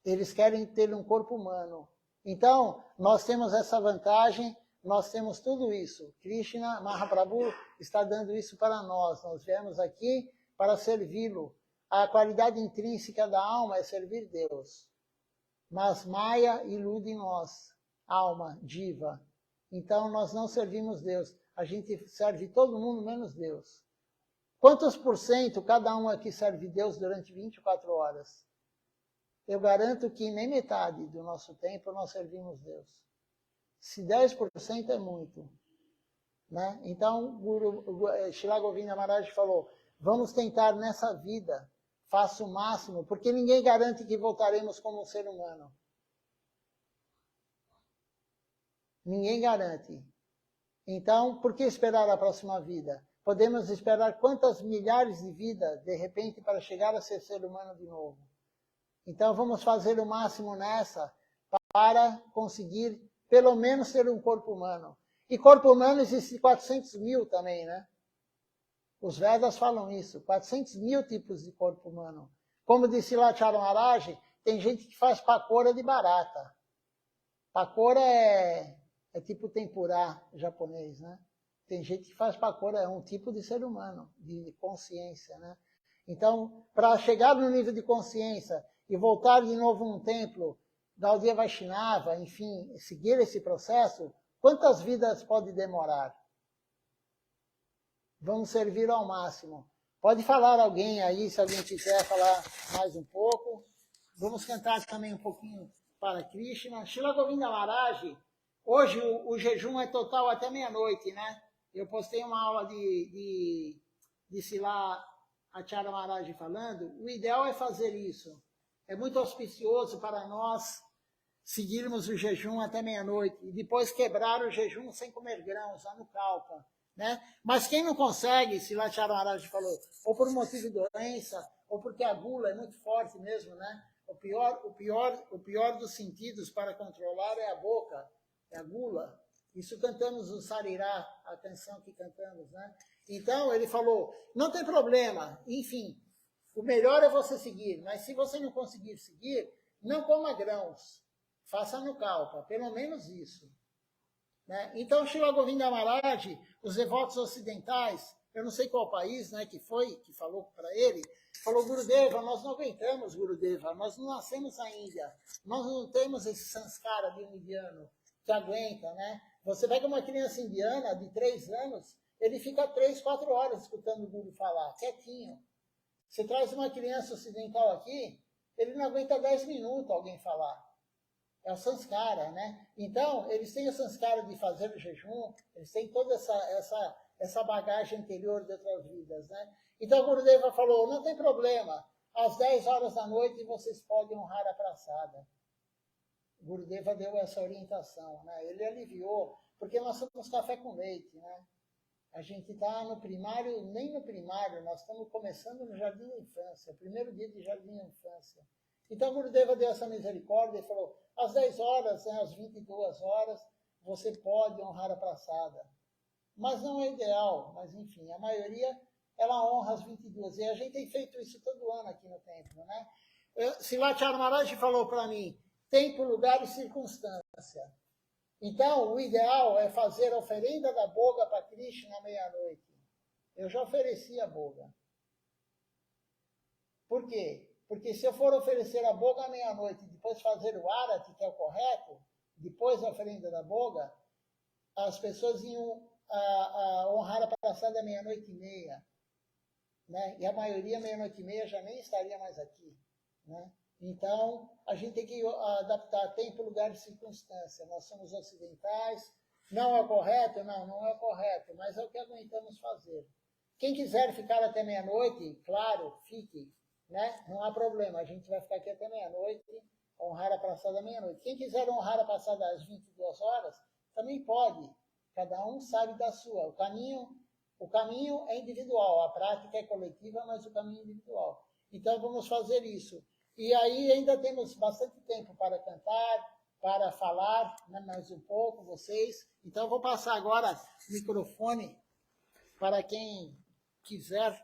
Speaker 1: Eles querem ter um corpo humano. Então, nós temos essa vantagem, nós temos tudo isso. Krishna, Mahaprabhu, está dando isso para nós. Nós viemos aqui para servi-lo. A qualidade intrínseca da alma é servir Deus. Mas Maya ilude nós, alma, diva. Então, nós não servimos Deus. A gente serve todo mundo menos Deus. Quantos por cento cada um aqui serve Deus durante 24 horas? Eu garanto que nem metade do nosso tempo nós servimos Deus. Se 10% é muito. Né? Então, Srila Govinda Maharaj falou, vamos tentar nessa vida, faça o máximo, porque ninguém garante que voltaremos como um ser humano. Ninguém garante. Então, por que esperar a próxima vida? Podemos esperar quantas milhares de vidas, de repente, para chegar a ser humano de novo. Então, vamos fazer o máximo nessa para conseguir, pelo menos, ter um corpo humano. E corpo humano existe 400 mil também, né? Os Vedas falam isso, 400 mil tipos de corpo humano. Como disse lá Chara Maharaj, tem gente que faz pakora de barata. Pakora é tipo tempurá japonês, né? Tem gente que faz pakora, é um tipo de ser humano, de consciência, né? Então, para chegar no nível de consciência e voltar de novo a um templo, Gaudiya Vaishnava, enfim, seguir esse processo, quantas vidas pode demorar? Vamos servir ao máximo. Pode falar alguém aí, se alguém quiser falar mais um pouco. Vamos cantar também um pouquinho para Krishna. Srila Govinda Maharaj, hoje o jejum é total até meia-noite, né? Eu postei uma aula de Srila Acharya Maharaj falando. O ideal é fazer isso. É muito auspicioso para nós seguirmos o jejum até meia-noite e depois quebrar o jejum sem comer grãos, lá no Kalpa. Né? Mas quem não consegue, se lá Acharya Maharaj falou, ou por motivo de doença, ou porque a gula é muito forte mesmo, né? O pior dos sentidos para controlar é a boca, é a gula. Isso cantamos o Sarirá, a canção que cantamos, né? Então ele falou, não tem problema, enfim, o melhor é você seguir, mas se você não conseguir seguir, não coma grãos, faça no Kalpa, pelo menos isso. Né? Então, Srila Govinda Maharaj, os devotos ocidentais, eu não sei qual país, né, que falou para ele, falou, Gurudeva, nós não aguentamos, Gurudeva, nós não nascemos na Índia, nós não temos esse sanskara de um indiano que aguenta, né? Você pega uma criança indiana de 3 anos, ele fica 3, 4 horas escutando o Guru falar, quietinho. Você traz uma criança ocidental aqui, ele não aguenta 10 minutos alguém falar. É o sanskara, né? Então, eles têm o sanskara de fazer o jejum, eles têm toda essa bagagem anterior de outras vidas, né? Então, o Gurudeva falou, não tem problema, às 10 horas da noite vocês podem honrar a praçada. O Gurudeva deu essa orientação, né? Ele aliviou, porque nós somos café com leite, né? A gente está no primário, nem no primário, nós estamos começando no jardim da infância, primeiro dia de jardim da infância. Então, o Gurudeva deu essa misericórdia e falou, às 10 horas, né, às 22 horas, você pode honrar a praçada. Mas não é ideal, mas enfim, a maioria, ela honra às 22. E a gente tem feito isso todo ano aqui no templo, né? Srila Acharya Maharaj falou para mim, tempo, lugar e circunstância. Então, o ideal é fazer a oferenda da boga para Krishna à meia-noite. Eu já ofereci a boga. Por quê? Porque se eu for oferecer a boga à meia-noite e depois fazer o arati, que é o correto, depois da oferenda da boga, as pessoas iam honrar a praçada à meia-noite e meia. Né? E a maioria, meia-noite e meia, já nem estaria mais aqui. Né? Então, a gente tem que adaptar tempo, lugar e circunstância. Nós somos ocidentais. Não é o correto? Não é o correto, mas é o que aguentamos fazer. Quem quiser ficar até meia-noite, claro, fique. Né? Não há problema, a gente vai ficar aqui até meia-noite, honrar a praçada à meia-noite. Quem quiser honrar a praçada às 22 horas, também pode. Cada um sabe da sua. O caminho é individual, a prática é coletiva, mas o caminho é individual. Então vamos fazer isso. E aí ainda temos bastante tempo para cantar, para falar, né, mais um pouco, vocês. Então, eu vou passar agora o microfone para quem quiser.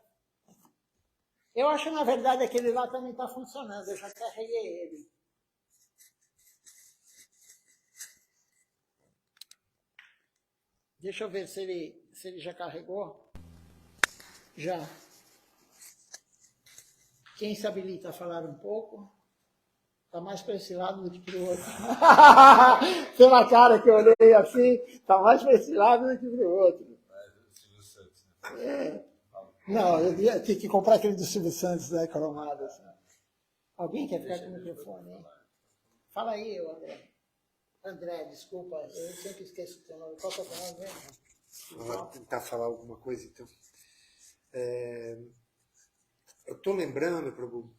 Speaker 1: Eu acho, na verdade, aquele lá também está funcionando, eu já carreguei ele. Deixa eu ver se ele já carregou. Já. Quem se habilita a falar um pouco? Está mais para esse lado do que para o outro. Pela cara que eu olhei assim, está mais para esse lado do que para o outro. É. Não, eu tinha que comprar aquele do Silvio Santos, né, cromado. Assim. Alguém quer ficar com o microfone? Hein? Fala aí, André. André, desculpa, eu sempre esqueço o teu nome. Qual é o teu nome mesmo?
Speaker 2: Vou tentar falar alguma coisa, então. Eu estou lembrando, Prabhu,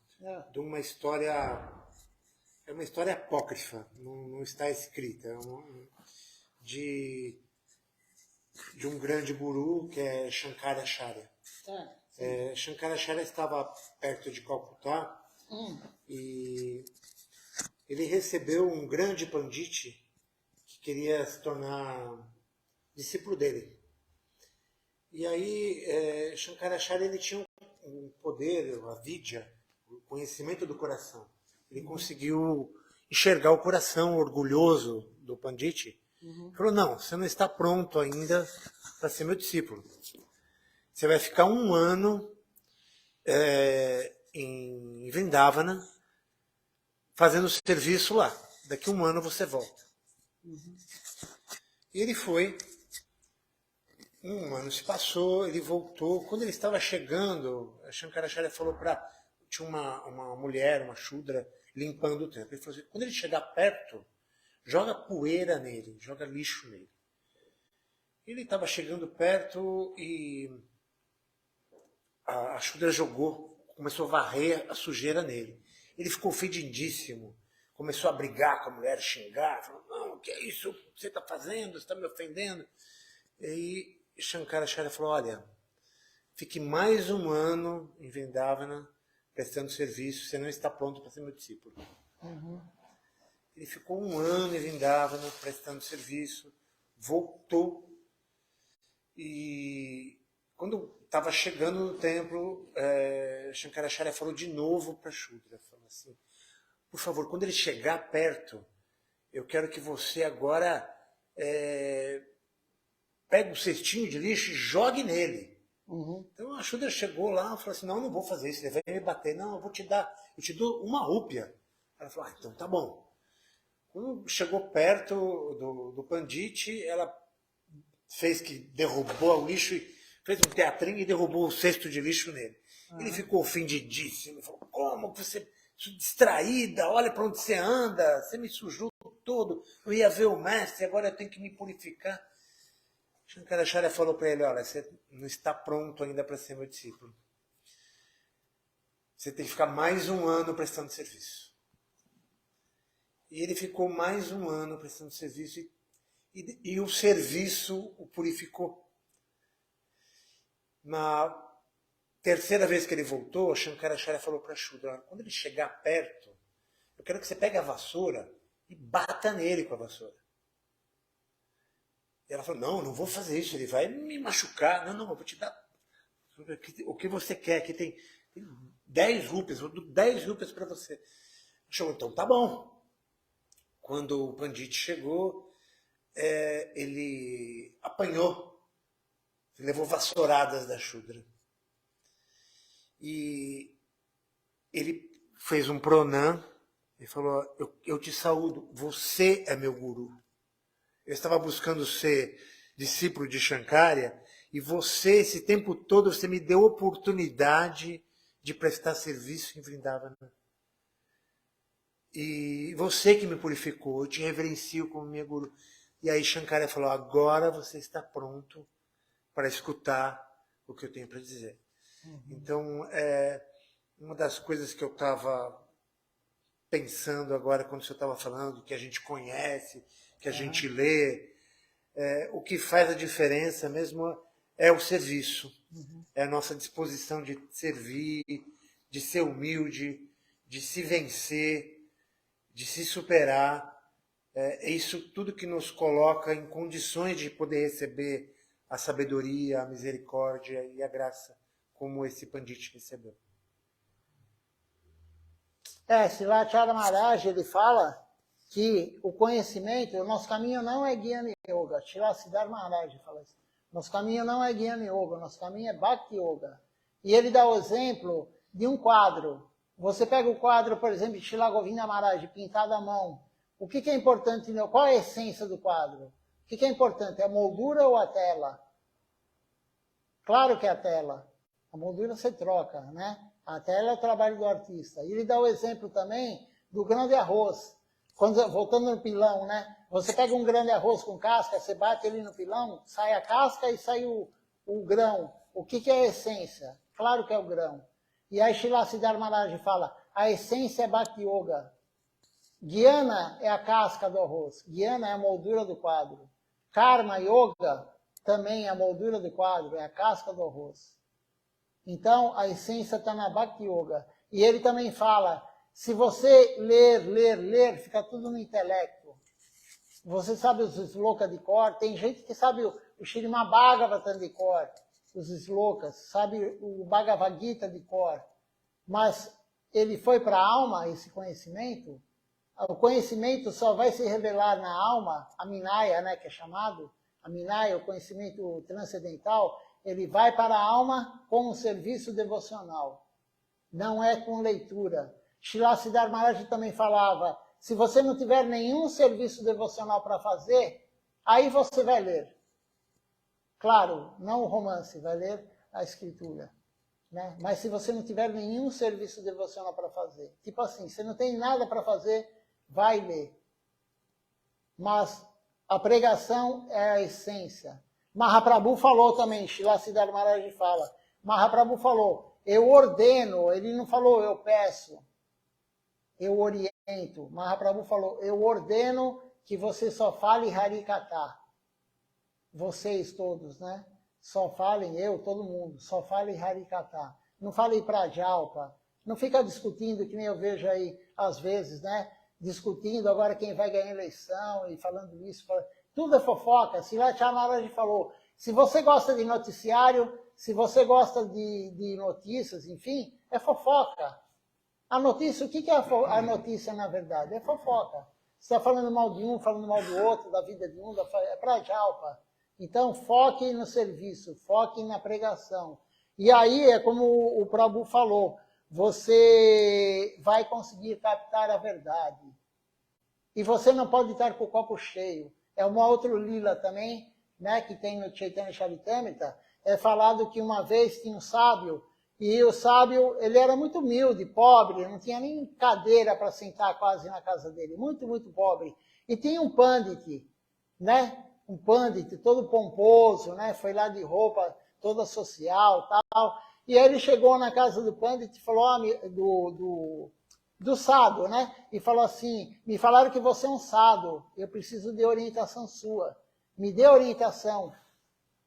Speaker 2: de uma história. É uma história apócrifa, não está escrita. De um grande guru, que é Shankaracharya. Shankaracharya estava perto de Calcutá e ele recebeu um grande pandit que queria se tornar discípulo dele. E aí, Shankaracharya ele tinha um poder, a vidya, o conhecimento do coração. Ele conseguiu enxergar o coração orgulhoso do pandit. Falou, não, você não está pronto ainda para ser meu discípulo. Você vai ficar 1 ano em Vrindavana fazendo serviço lá. Daqui 1 ano você volta. E ele foi. 1 ano se passou, ele voltou. Quando ele estava chegando, a Shankaracharya falou para... Tinha uma mulher, uma Shudra, limpando o templo. Ele falou assim, quando ele chegar perto, joga poeira nele, joga lixo nele. Ele estava chegando perto e a Shudra jogou, começou a varrer a sujeira nele. Ele ficou ofendidíssimo, começou a brigar com a mulher, xingar, falou, não, o que é isso que você está fazendo? Você está me ofendendo? E aí Shankaracharya falou, olha, fique mais 1 ano em Vrindavana prestando serviço, você não está pronto para ser meu discípulo. Ele ficou 1 ano em Vrindavana prestando serviço, voltou e quando estava chegando no templo, Shankaracharya falou de novo para Shudra, falou assim, por favor, quando ele chegar perto, eu quero que você agora pegue um cestinho de lixo e jogue nele. Então a Shudra chegou lá e falou assim, não vou fazer isso, ele vai me bater, não, eu te dou 1 rúpia. Ela falou, então tá bom. Quando chegou perto do pandit, ela fez que derrubou o lixo, fez um teatrinho e derrubou o cesto de lixo nele. Ele ficou ofendidíssimo, falou, como você, distraída, olha para onde você anda, você me sujou todo, eu ia ver o mestre, agora eu tenho que me purificar. Shankaracharya falou para ele, olha, você não está pronto ainda para ser meu discípulo. Você tem que ficar mais 1 ano prestando serviço. E ele ficou mais 1 ano prestando serviço e o serviço o purificou. Na 3ª vez que ele voltou, Shankaracharya falou para Shudra, quando ele chegar perto, eu quero que você pegue a vassoura e bata nele com a vassoura. E ela falou, não vou fazer isso, ele vai me machucar. Não, eu vou te dar o que você quer, aqui tem 10 rúpias, vou dar 10 rúpias para você. Falou, então tá bom. Quando o pandit chegou, ele apanhou, levou vassouradas da Shudra. E ele fez um pranam e falou, eu te saúdo, você é meu guru. Eu estava buscando ser discípulo de Shankarya e você, esse tempo todo, você me deu oportunidade de prestar serviço em Vrindavana. E você que me purificou, eu te reverencio como minha guru. E aí Shankarya falou, agora você está pronto para escutar o que eu tenho para dizer. Então, uma das coisas que eu estava pensando agora, quando você estava falando, que a gente conhece, que a gente lê, o que faz a diferença mesmo é o serviço, é a nossa disposição de servir, de ser humilde, de se vencer, de se superar É isso tudo que nos coloca em condições de poder receber a sabedoria, a misericórdia e a graça, como esse Pandit recebeu.
Speaker 1: Srila Acharya Maharaj, ele fala que o conhecimento, o nosso caminho não é Jnana Yoga. Srila Siddhartha Maharaj fala isso. Nosso caminho não é Jnana Yoga, nosso caminho é Bhakti Yoga. E ele dá o exemplo de um quadro. Você pega o quadro, por exemplo, de Srila Govinda Maharaj, pintado à mão. O que é importante? Qual é a essência do quadro? O que é importante? É a moldura ou a tela? Claro que é a tela. A moldura você troca, né? A tela é o trabalho do artista. E ele dá o exemplo também do grão de arroz. Voltando no pilão, né? Você pega um grão de arroz com casca, você bate ele no pilão, sai a casca e sai o grão. O que é a essência? Claro que é o grão. E aí Srila Siddhartha Maharaj fala, a essência é Bhakti Yoga. Jnana é a casca do arroz. Jnana é a moldura do quadro. Karma Yoga também é a moldura do quadro, é a casca do arroz. Então, a essência está na Bhakti Yoga. E ele também fala, se você ler, fica tudo no intelecto. Você sabe os slokas de cor, tem gente que sabe o Śrīmad Bhagavatam de cor, os slokas, sabe o Bhagavad Gita de cor. Mas ele foi para a alma, esse conhecimento. O conhecimento só vai se revelar na alma, a Minaya, né, que é chamado, a Minaya, o conhecimento transcendental, ele vai para a alma com um serviço devocional. Não é com leitura. Srila Siddhartha Maharaj também falava, se você não tiver nenhum serviço devocional para fazer, aí você vai ler. Claro, não o romance, vai ler a escritura. Né? Mas se você não tiver nenhum serviço devocional para fazer, tipo assim, você não tem nada para fazer, vai ler. Mas a pregação é a essência. Mahaprabhu falou também, Srila Siddhartha Maharaj fala, Mahaprabhu falou, eu ordeno, ele não falou eu peço, eu oriento. Mahaprabhu falou, eu ordeno que você só fale Harikatha. Vocês todos, né? Só falem, todo mundo, só fale Harikatha. Não fale Prajalpa. Não fica discutindo, que nem eu vejo aí, às vezes, né? Discutindo agora quem vai ganhar a eleição e falando isso. Tudo é fofoca. Srila Acharya Maharaj falou, se você gosta de noticiário, se você gosta de notícias, enfim, é fofoca. A notícia, o que é a notícia na verdade? É fofoca. Você está falando mal de um, falando mal do outro, da vida de um, é Prajalpa. Então, foque no serviço, foque na pregação. E aí, é como o Prabhu falou, você vai conseguir captar a verdade. E você não pode estar com o copo cheio. É uma outra lila também, né, que tem no Chaitanya Charitamrita, é falado que uma vez tinha um sábio, e o sábio, ele era muito humilde, pobre, não tinha nem cadeira para sentar quase na casa dele, muito, muito pobre. E tinha um pandit, né, um pandit todo pomposo, né, foi lá de roupa toda social, tal. E aí ele chegou na casa do pandit e falou, do sado, né? E falou assim, me falaram que você é um sado, eu preciso de orientação sua, me dê orientação.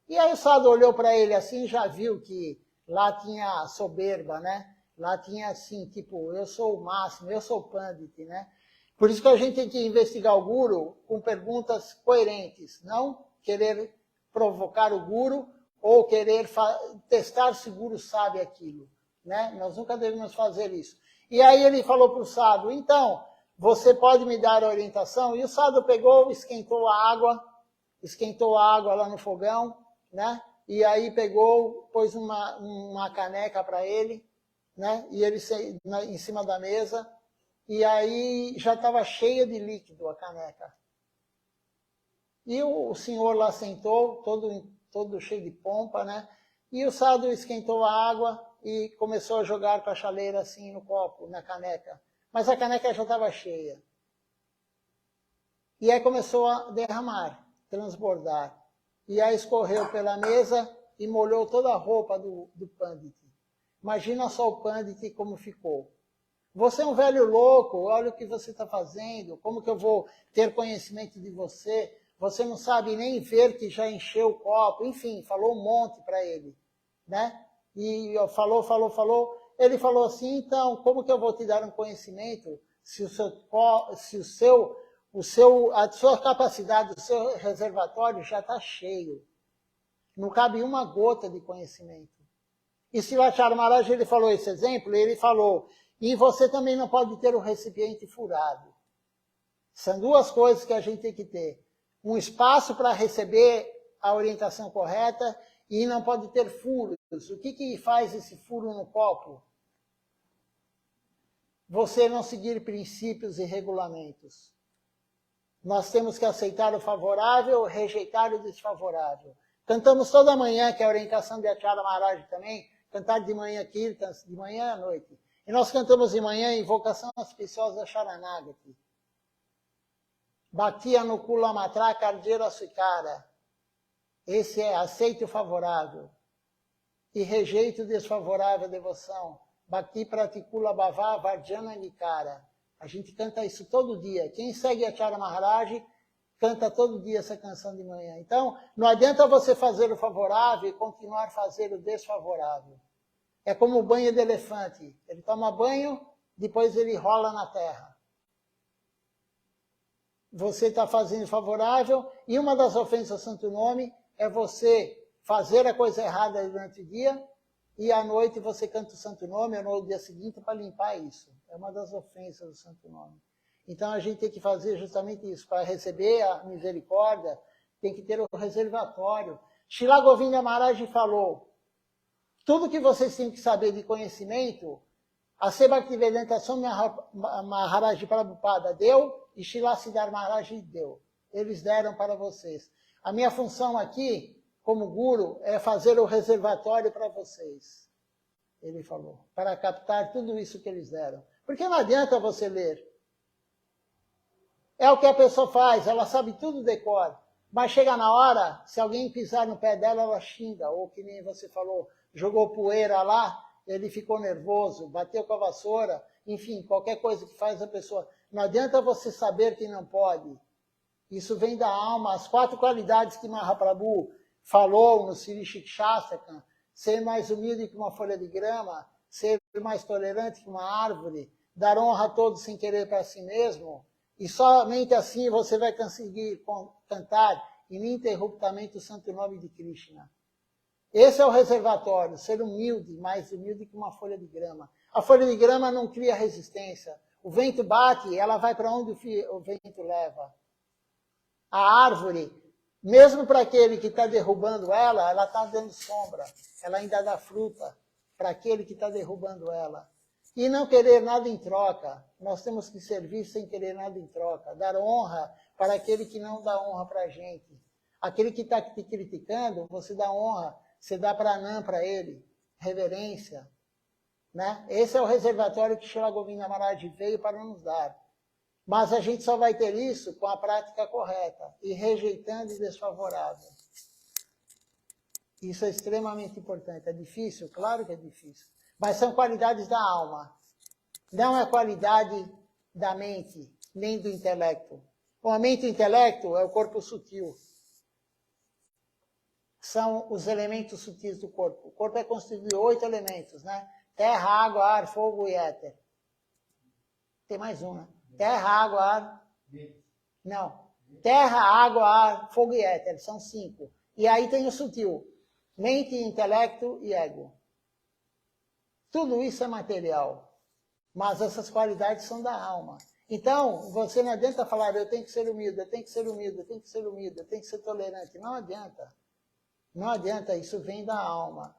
Speaker 1: E aí o sado olhou para ele assim, já viu que lá tinha soberba, né? Lá tinha assim, tipo, eu sou o máximo, eu sou o pandit, né? Por isso que a gente tem que investigar o guru com perguntas coerentes, não querer provocar o guru ou querer testar se o guru sabe aquilo, né? Nós nunca devemos fazer isso. E aí ele falou para o sado, então, você pode me dar a orientação? E o sado pegou, esquentou a água lá no fogão, né? E aí pegou, pôs uma caneca para ele, né? E ele em cima da mesa, e aí já estava cheia de líquido a caneca. E o senhor lá sentou, todo cheio de pompa, né? E o sado esquentou a água e começou a jogar com a chaleira assim no copo, na caneca. Mas a caneca já estava cheia. E aí começou a derramar, transbordar. E aí escorreu pela mesa e molhou toda a roupa do pandit. Imagina só o pandit como ficou. Você é um velho louco, olha o que você está fazendo, como que eu vou ter conhecimento de você? Você não sabe nem ver que já encheu o copo. Enfim, falou um monte para ele, né? E falou. Ele falou assim, então, como que eu vou te dar um conhecimento se o seu a sua capacidade, o seu reservatório já está cheio. Não cabe uma gota de conhecimento. E Sivacharya Maharaj, ele falou esse exemplo, ele falou, e você também não pode ter o recipiente furado. São duas coisas que a gente tem que ter. Um espaço para receber a orientação correta e não pode ter furos. O que faz esse furo no copo? Você não seguir princípios e regulamentos. Nós temos que aceitar o favorável, rejeitar o desfavorável. Cantamos toda manhã, que é a orientação de Acharya Maharaj também, cantar de manhã kirtans, de manhã à noite. E nós cantamos de manhã a invocação auspiciosa Sharanagati. Bhakti Anukula Matra Karjera Swikara. Esse é aceite o favorável e rejeite o desfavorável devoção. Bhakti Pratikula Bhava Varjana Nikara. A gente canta isso todo dia. Quem segue Acharya Maharaj canta todo dia essa canção de manhã. Então, não adianta você fazer o favorável e continuar a fazer o desfavorável. É como o banho de elefante. Ele toma banho, depois ele rola na terra. Você está fazendo favorável, e uma das ofensas ao Santo Nome é você fazer a coisa errada durante o dia, e à noite você canta o Santo Nome, ou no dia seguinte, para limpar isso. É uma das ofensas do Santo Nome. Então a gente tem que fazer justamente isso. Para receber a misericórdia, tem que ter o reservatório. Srila Govinda Maharaj falou, tudo que vocês têm que saber de conhecimento, a Bhaktivedanta Swami Maharaj Prabhupada deu, e Srila Siddhar Maharaj deu. Eles deram para vocês. A minha função aqui, como guru, é fazer o reservatório para vocês. Ele falou, para captar tudo isso que eles deram. Porque não adianta você ler. É o que a pessoa faz, ela sabe tudo de cor. Mas chega na hora, se alguém pisar no pé dela, ela xinga. Ou que nem você falou, jogou poeira lá, ele ficou nervoso, bateu com a vassoura. Enfim, qualquer coisa que faz a pessoa. Não adianta você saber que não pode. Isso vem da alma. As 4 qualidades que Mahaprabhu falou no Sri Shikshastakam, ser mais humilde que uma folha de grama, ser mais tolerante que uma árvore, dar honra a todos sem querer para si mesmo, e somente assim você vai conseguir cantar ininterruptamente o santo nome de Krishna. Esse é o reservatório, ser humilde, mais humilde que uma folha de grama. A folha de grama não cria resistência. O vento bate, ela vai para onde o vento leva. A árvore, mesmo para aquele que está derrubando ela está dando sombra. Ela ainda dá fruta para aquele que está derrubando ela. E não querer nada em troca. Nós temos que servir sem querer nada em troca. Dar honra para aquele que não dá honra para a gente. Aquele que está te criticando, você dá honra. Você dá pranam para ele. Reverência. Né? Esse é o reservatório que Srila Govinda Maharaj veio para nos dar. Mas a gente só vai ter isso com a prática correta. E rejeitando o desfavorável. Isso é extremamente importante. É difícil? Claro que é difícil. Mas são qualidades da alma. Não é qualidade da mente, nem do intelecto. A mente e o intelecto é o corpo sutil. São os elementos sutis do corpo. O corpo é constituído de 8 elementos, né? Terra, água, ar, fogo e éter. Tem mais um, né? Terra, água, ar... Não. Terra, água, ar, fogo e éter. São 5. E aí tem o sutil. Mente, intelecto e ego. Tudo isso é material, mas essas qualidades são da alma. Então, você não adianta falar, eu tenho que ser humilde, eu tenho que ser humilde, eu tenho que ser humilde, eu tenho que ser tolerante. Não adianta. Não adianta, isso vem da alma.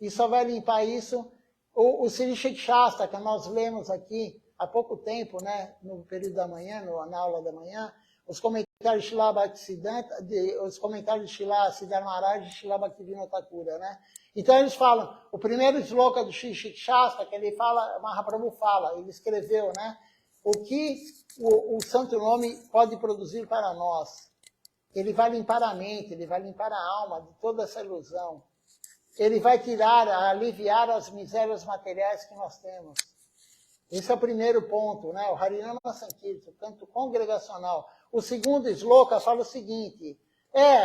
Speaker 1: E só vai limpar isso o Sri Shikshastra, que nós lemos aqui há pouco tempo, né, no período da manhã, na aula da manhã, os comentários de Srila Bhaktisiddhanta, os comentários de Srila Siddhar Maharaj e Srila Bhaktivinoda Thakura, né? Então eles falam, o primeiro sloka do Sri Shikshastra, que ele fala, Mahaprabhu fala, ele escreveu, né? O que o santo nome pode produzir para nós. Ele vai limpar a mente, ele vai limpar a alma de toda essa ilusão. Ele vai tirar, aliviar as misérias materiais que nós temos. Esse é o primeiro ponto, né? O Harinama Sankirtan, o canto congregacional. O segundo sloka fala o seguinte,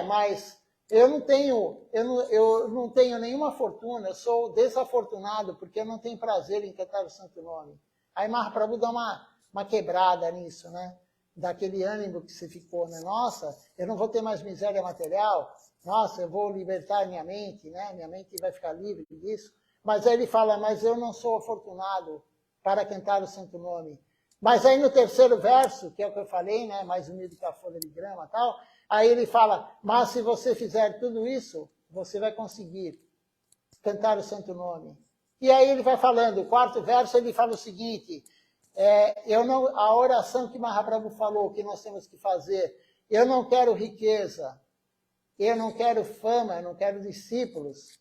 Speaker 1: mas eu não tenho nenhuma fortuna, eu sou desafortunado porque eu não tenho prazer em cantar o santo nome. Aí Mahaprabhu dá uma quebrada nisso, né? daquele ânimo que você ficou, né? Nossa, eu não vou ter mais miséria material, nossa, eu vou libertar minha mente, né? Minha mente vai ficar livre disso. Mas aí ele fala, mas eu não sou afortunado para cantar o santo nome. Mas aí no terceiro verso, que é o que eu falei, né? Mais humilde que a folha de grama e tal, aí ele fala, mas se você fizer tudo isso, você vai conseguir cantar o santo nome. E aí ele vai falando, o quarto verso ele fala o seguinte, a oração que Mahaprabhu falou que nós temos que fazer, eu não quero riqueza, eu não quero fama, eu não quero discípulos,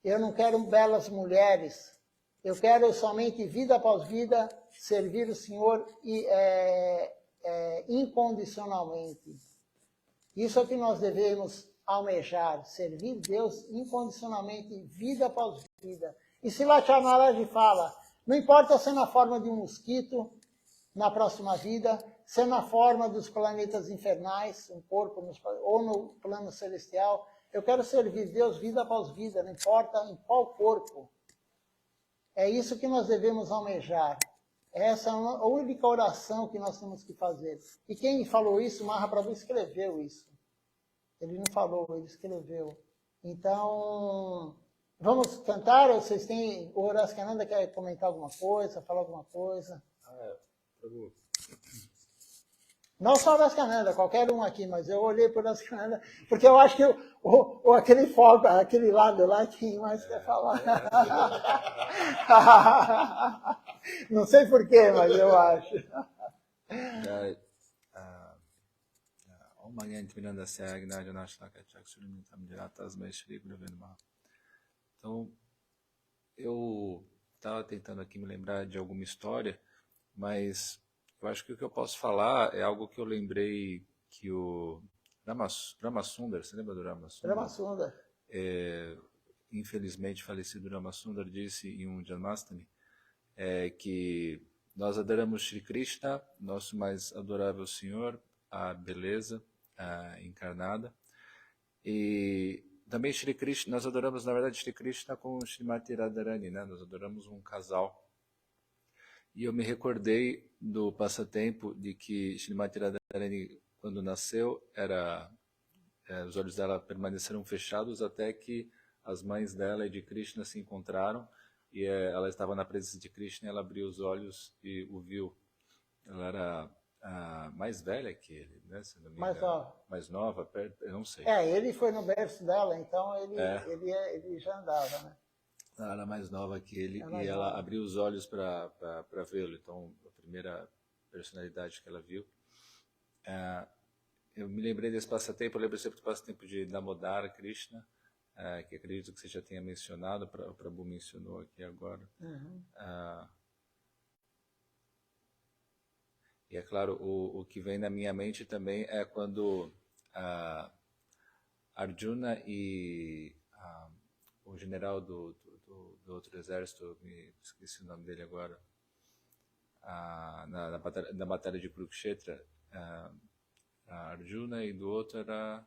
Speaker 1: eu não quero belas mulheres, eu quero somente vida após vida servir o Senhor incondicionalmente. Isso é o que nós devemos almejar, servir Deus incondicionalmente, vida após vida. E Srila Maharaj fala, não importa se é na forma de um mosquito, na próxima vida, se é na forma dos planetas infernais, um corpo, ou no plano celestial, eu quero servir Deus vida após vida, não importa em qual corpo. É isso que nós devemos almejar. Essa é a única oração que nós temos que fazer. E quem falou isso, Mahaprabhu escreveu isso. Ele não falou, ele escreveu. Então, vamos cantar? Ou vocês têm... O Horaskananda quer comentar alguma coisa, falar alguma coisa? Não só o Horaskananda, qualquer um aqui, mas eu olhei para o Horaskananda, porque eu acho que aquele foco, aquele lado lá, quem mais quer falar? Não sei porquê, mas eu acho.
Speaker 3: Então, eu estava tentando aqui me lembrar de alguma história, mas eu acho que o que eu posso falar é algo que eu lembrei que o Ramasundar, você lembra do Ramasundar?
Speaker 1: Ramasundar.
Speaker 3: Infelizmente falecido Ramasundar disse em um Janmastami que nós adoramos Shri Krishna, nosso mais adorável Senhor, a beleza encarnada, e também Shri Krishna, nós adoramos na verdade Shri Krishna com Srimati Radharani, né? Nós adoramos um casal. E eu me recordei do passatempo de que Srimati Radharani, quando nasceu, os olhos dela permaneceram fechados até que as mães dela e de Krishna se encontraram e ela estava na presença de Krishna e ela abriu os olhos e o viu. Ela era mais velha que ele, né? Se não me engano. Mais nova, eu não sei.
Speaker 1: Ele foi no berço dela, então ele já andava, né?
Speaker 3: Ela era mais nova que ele e ela abriu os olhos para vê-lo. Então, a primeira personalidade que ela viu. Eu me lembrei desse passatempo, eu lembrei sempre do passatempo de Damodara Krishna, que acredito que você já tenha mencionado, o Prabhu mencionou aqui agora.
Speaker 1: Uhum.
Speaker 3: E é claro, o que vem na minha mente também é quando Arjuna e o general do outro exército, me esqueci o nome dele agora, na batalha de Kurukshetra, Arjuna e do outro era...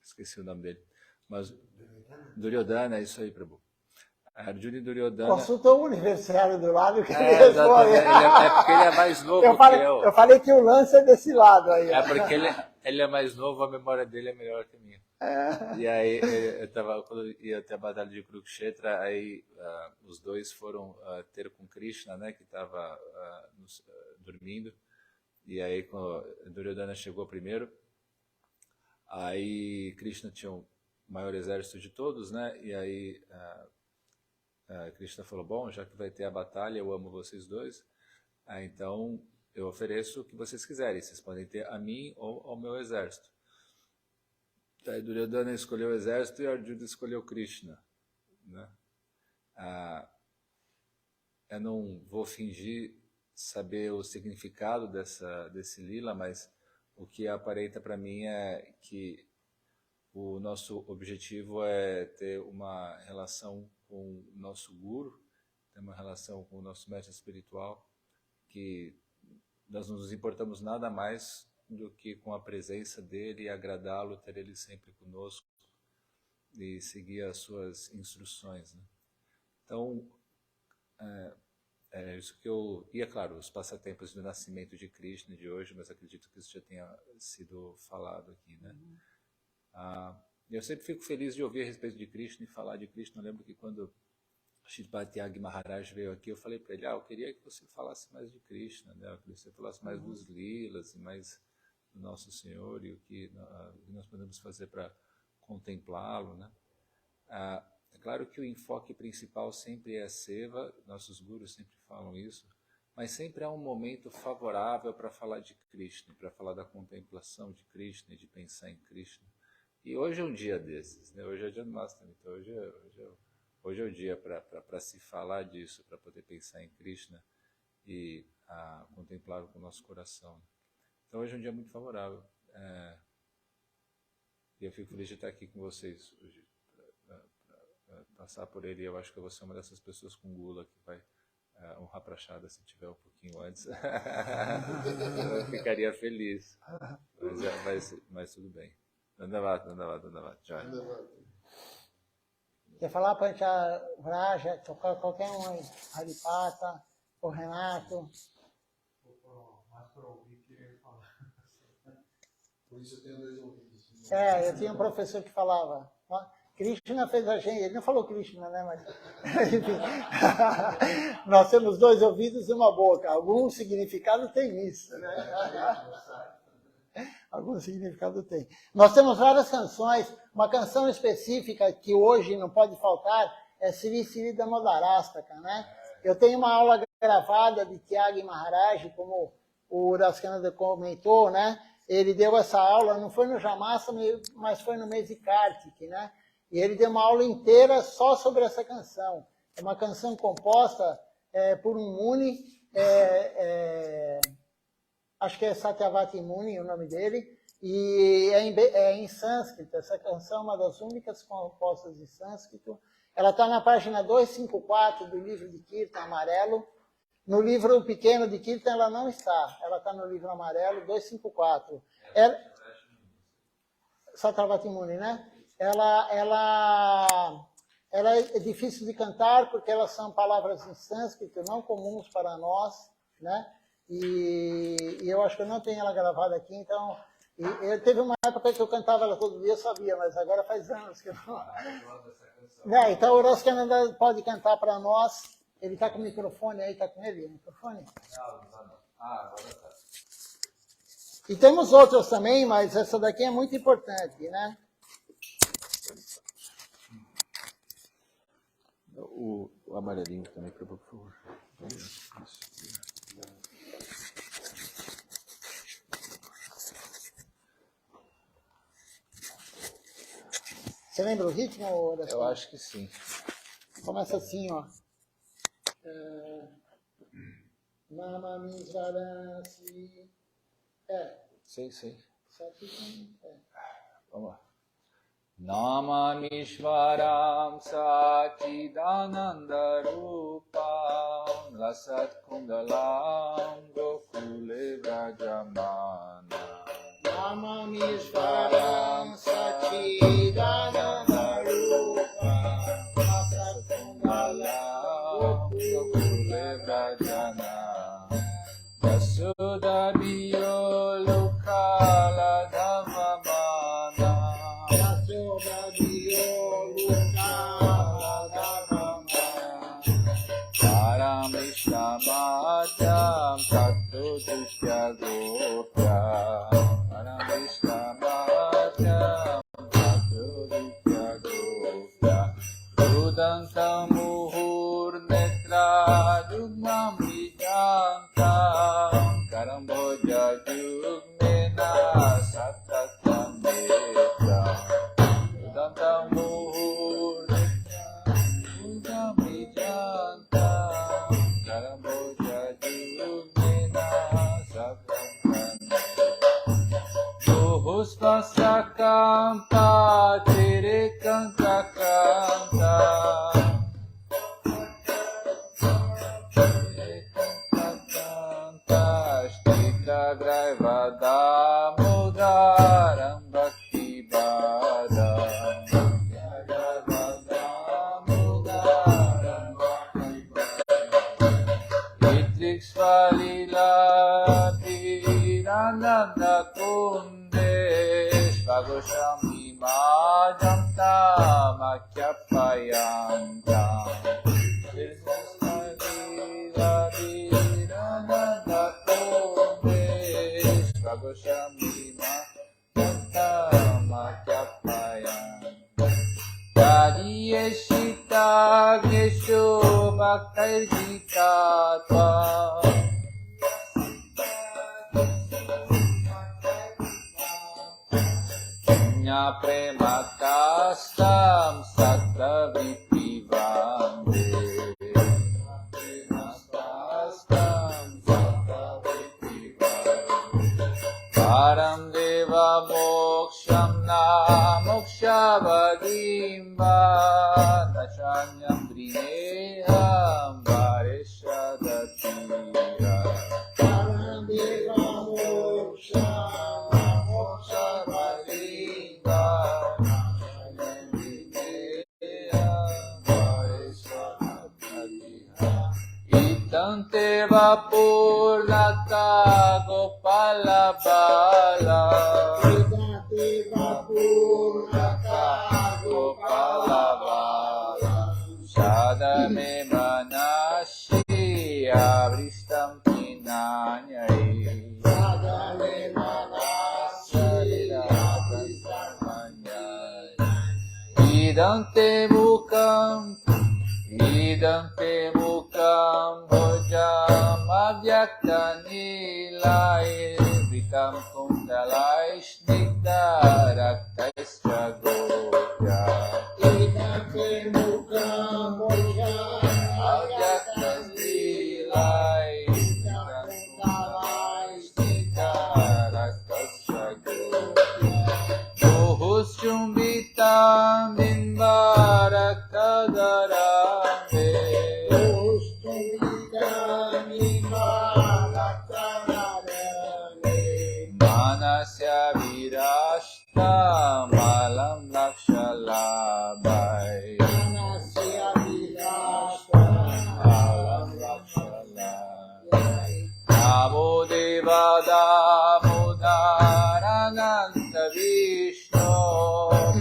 Speaker 3: esqueci o nome dele. Mas Duryodhana, é isso aí, Prabhu. Arjuna e Duryodhana...
Speaker 1: Consultou o universitário do lado que ele
Speaker 3: respondeu. É porque ele é mais novo que eu.
Speaker 1: Eu falei que o lance é desse lado aí.
Speaker 3: É porque ele é mais novo, a memória dele é melhor que a minha. E aí, quando ia até a batalha de Kurukshetra, aí os dois foram ter com Krishna, né, que estava dormindo. E aí, quando Duryodhana chegou primeiro, aí Krishna tinha o maior exército de todos, né? E aí Krishna falou, bom, já que vai ter a batalha, eu amo vocês dois, então eu ofereço o que vocês quiserem, vocês podem ter a mim ou ao meu exército. Aí Duryodhana escolheu o exército e Arjuna escolheu Krishna, né? Eu não vou fingir saber o significado desse lila, mas o que aparenta para mim é que o nosso objetivo é ter uma relação com o nosso guru, ter uma relação com o nosso mestre espiritual, que nós não nos importamos nada mais do que com a presença dele e agradá-lo, ter ele sempre conosco e seguir as suas instruções, né? Então, É isso que eu... E, é claro, os passatempos do nascimento de Krishna de hoje, mas acredito que isso já tenha sido falado aqui, né? Eu sempre fico feliz de ouvir a respeito de Krishna e falar de Krishna. Eu lembro que quando Sripad Tyagi Maharaj veio aqui, eu falei para ele, eu queria que você falasse mais de Krishna, né? Eu queria que você falasse mais dos lilas e mais do Nosso Senhor e o que nós podemos fazer para contemplá-lo, né? É claro que o enfoque principal sempre é a seva, nossos gurus sempre falam isso, mas sempre há um momento favorável para falar de Krishna, para falar da contemplação de Krishna e de pensar em Krishna. E hoje é um dia desses, né? Hoje é Janmashtami, então hoje é o dia para se falar disso, para poder pensar em Krishna e contemplá-lo com o nosso coração. Então hoje é um dia muito favorável. E eu fico feliz de estar aqui com vocês hoje, para passar por ele. Eu acho que eu vou ser uma dessas pessoas com gula que vai honrar Prachada se tiver um pouquinho antes. Eu ficaria feliz, mas tudo bem. Dandavat. Jai.
Speaker 1: Quer falar para a Vraja, qualquer um aí, Haripata, o Renato?
Speaker 4: Mais para ouvir que ele fala. Por isso eu tenho 2 ouvidos.
Speaker 1: Eu tinha um professor que falava, Krishna fez a gente, ele não falou Krishna, né, mas enfim, nós temos 2 ouvidos e uma boca, algum significado tem isso, né? Algum significado tem. Nós temos várias canções, uma canção específica que hoje não pode faltar é Sri Sri Damodarastaka, né? Eu tenho uma aula gravada de Tyagi Maharaj, como o Raskananda comentou, né? Ele deu essa aula, não foi no Janmashtami, mas foi no mês de Kartik, né? E ele deu uma aula inteira só sobre essa canção. É uma canção composta por um Muni, acho que é Satyavati Muni o nome dele, e é em sânscrito. Essa canção é uma das únicas compostas em sânscrito. Ela está na página 254 do livro de Kirtan amarelo. No livro pequeno de Kirtan ela não está. Ela está no livro amarelo, 254. Satyavati Muni, né? Ela é difícil de cantar porque elas são palavras em sânscrito, não comuns para nós, né? E eu acho que eu não tenho ela gravada aqui, então... teve uma época que eu cantava ela todo dia, eu sabia, mas agora faz anos que eu não... Então o Raskananda pode cantar para nós. Ele está com o microfone aí, está com ele o microfone?
Speaker 3: Agora tá.
Speaker 1: E temos outras também, mas essa daqui é muito importante, né?
Speaker 3: O amarelinho também, por favor.
Speaker 1: Você lembra o ritmo?
Speaker 3: Eu acho que sim.
Speaker 1: Começa assim, ó. Mama Misvarasi.
Speaker 3: Sei.
Speaker 1: É.
Speaker 3: Vamos lá. Namamishvaram Sachidananda Rupam Lasat Kundalam Gokule Vrajamana
Speaker 1: Namamishvaram Sachidananda Rupam Lasat Kundalam
Speaker 3: Gokule Vrajana Yasuda Biyo Lokala Dhamamana Paramishamatam Tato Dishya Gopya Paramishamatam Tato Dishya Gopya Rudantam Muhur Netra Dugnam Vijantam Karamboja Jugmena Satatam Netra Rudantam Muhur Netra Dugnam Vijantam Karamboja Jugmena Satatam Suhuspasakam Patere Kanta Kanta Damodaram Bhakti Badam Damodaram Bhakti Badam Trixvalila Pirananda Kundesh Vagoshami Majanta Makyapayanta Trixvalila Pirananda Kundesh Vagoshami Majanta Makyapayanta Yeshita Gesho Bhaktaijita Tva Nya Prematastam Sattaviti Vande Prematastam Sattaviti Vande Param Deva Moksham Na Mokshavadimba Nachanyam Drineham Vareshadatira Param Deva Moksham Na Mokshavadimba Nachanyam Drineham Vareshadatira Itante Vapurnata Gopala Bala Shadame Manashi Avristam Kinanyai Shadame Manashi Avristam Kinanyai Idante Mukam Bhojam Avyakta Nilai Vitam Kundalai Snigdharaktaischa Gopya Idante Mukam Bhojam Avyakta Nilai Vitam Kundalai Snigdharaktaischa Gopya Dohus Chumbitam Binvaraktadarambe Dohus Chumbitam Binvaraktadarambe Manasya Virashta Malam Lakshalabai Manasya Virashta Malam Lakshalabai Namo Devada Mudarananda Vishnu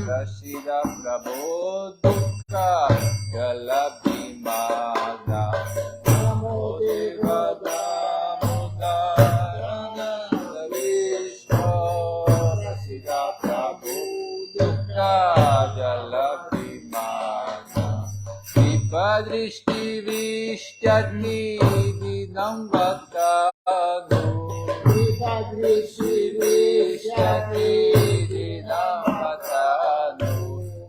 Speaker 3: Prasida Prabhu Dukha Galabhimada Namo Devada Mudarananda Vishnu Prasida Prabhu Dukha Galabhimada Kripa Drishti Vishyati Vidam Vatadu Kripa Drishti Vishyati Vidam Vatadu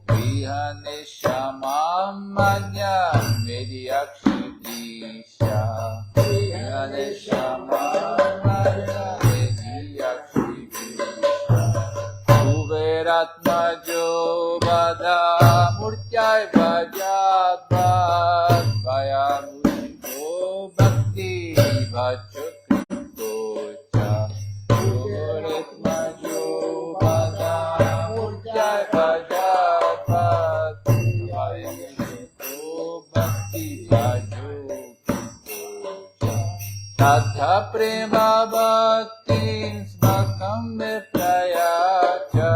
Speaker 3: Vihane Shamam Manyam Medyakshitisha Vihane Shamam Manyam Medyakshitisha Kuberatmajo Vada Murtyai Vajatvat Vayamushko Bhakti Vachakritocha Kuberatmajo Vada Murtyai Vajatvat Vayamushko Bhakti Vachakritocha Tadha Prema Bhaktin Smakam Viprayacha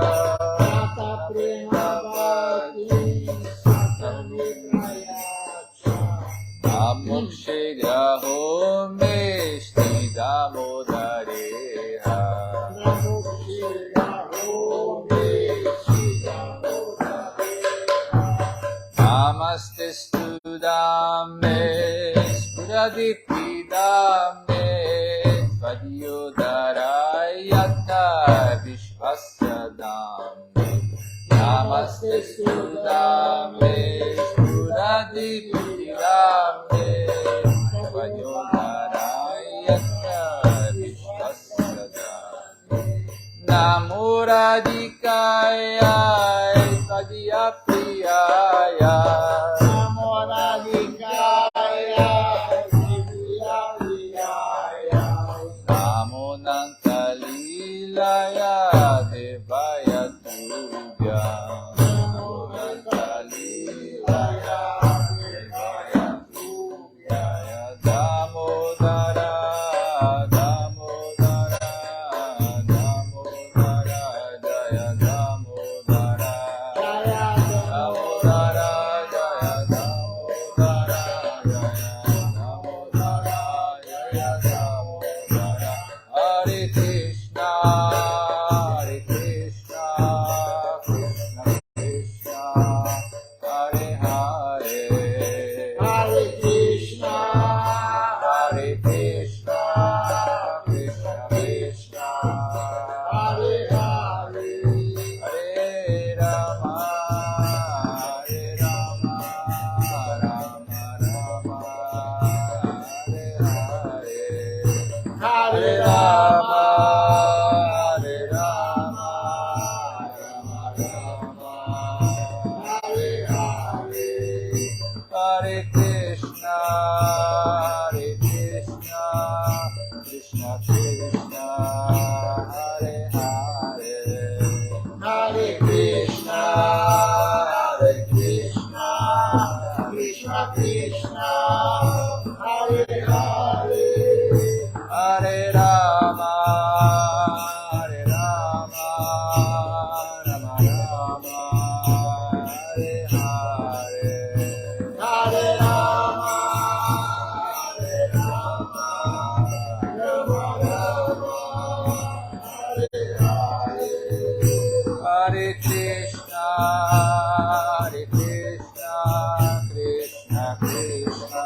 Speaker 3: Tadha Prema Bhaktin Smakam Viprayacha Amokshe Graho Meshti Damodareha Amokshe Graho Meshti Damodareha Namaste Studame Spuradipidame Svadyodarayata Vishvasadame Namaste Studame Spuradipidame Svadyodarayata Vishvasadame Namo Radhikaya Padyapriyaya Namo Radhikaya Padyapriyaya Namo Nantalilaya Devaya Tubhya Namo Nantalilaya Devaya Tubhya Damodara Hare Krishna, Hare Krishna, Krishna Krishna, Hare Hare,
Speaker 1: Hare Krishna,
Speaker 3: Hare Krishna, Krishna Krishna,
Speaker 1: Hare Hare,
Speaker 3: Hare Rama, Hare Rama, Rama Rama, Hare Hare.
Speaker 1: Hare
Speaker 3: Hare
Speaker 1: Rama,
Speaker 3: Rama, Rama Rama, Hare Hare. Hare Krishna, Krishna Krishna, Hare Hare.
Speaker 1: Hare Krishna,
Speaker 3: Krishna
Speaker 1: Krishna Krishna, Hare Hare,
Speaker 3: Hare Rama, Rama Rama, Hare Hare.
Speaker 1: Hare Rama, Rama Rama, Hare Hare,
Speaker 3: Hare Krishna, Krishna Krishna,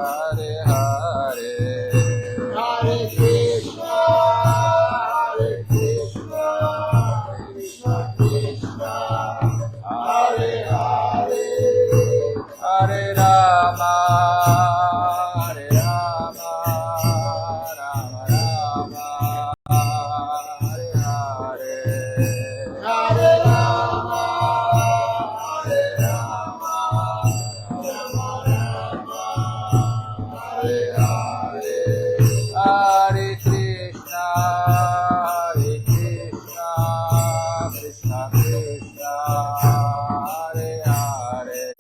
Speaker 3: Hare Hare.
Speaker 1: Hare Krishna, Krishna Krishna, Hare Hare,
Speaker 3: Hare Rama, Rama Rama, Hare Hare.
Speaker 1: Hare Rama, Rama Rama, Hare Hare,
Speaker 3: Hare Krishna, Krishna Krishna, Hare Hare.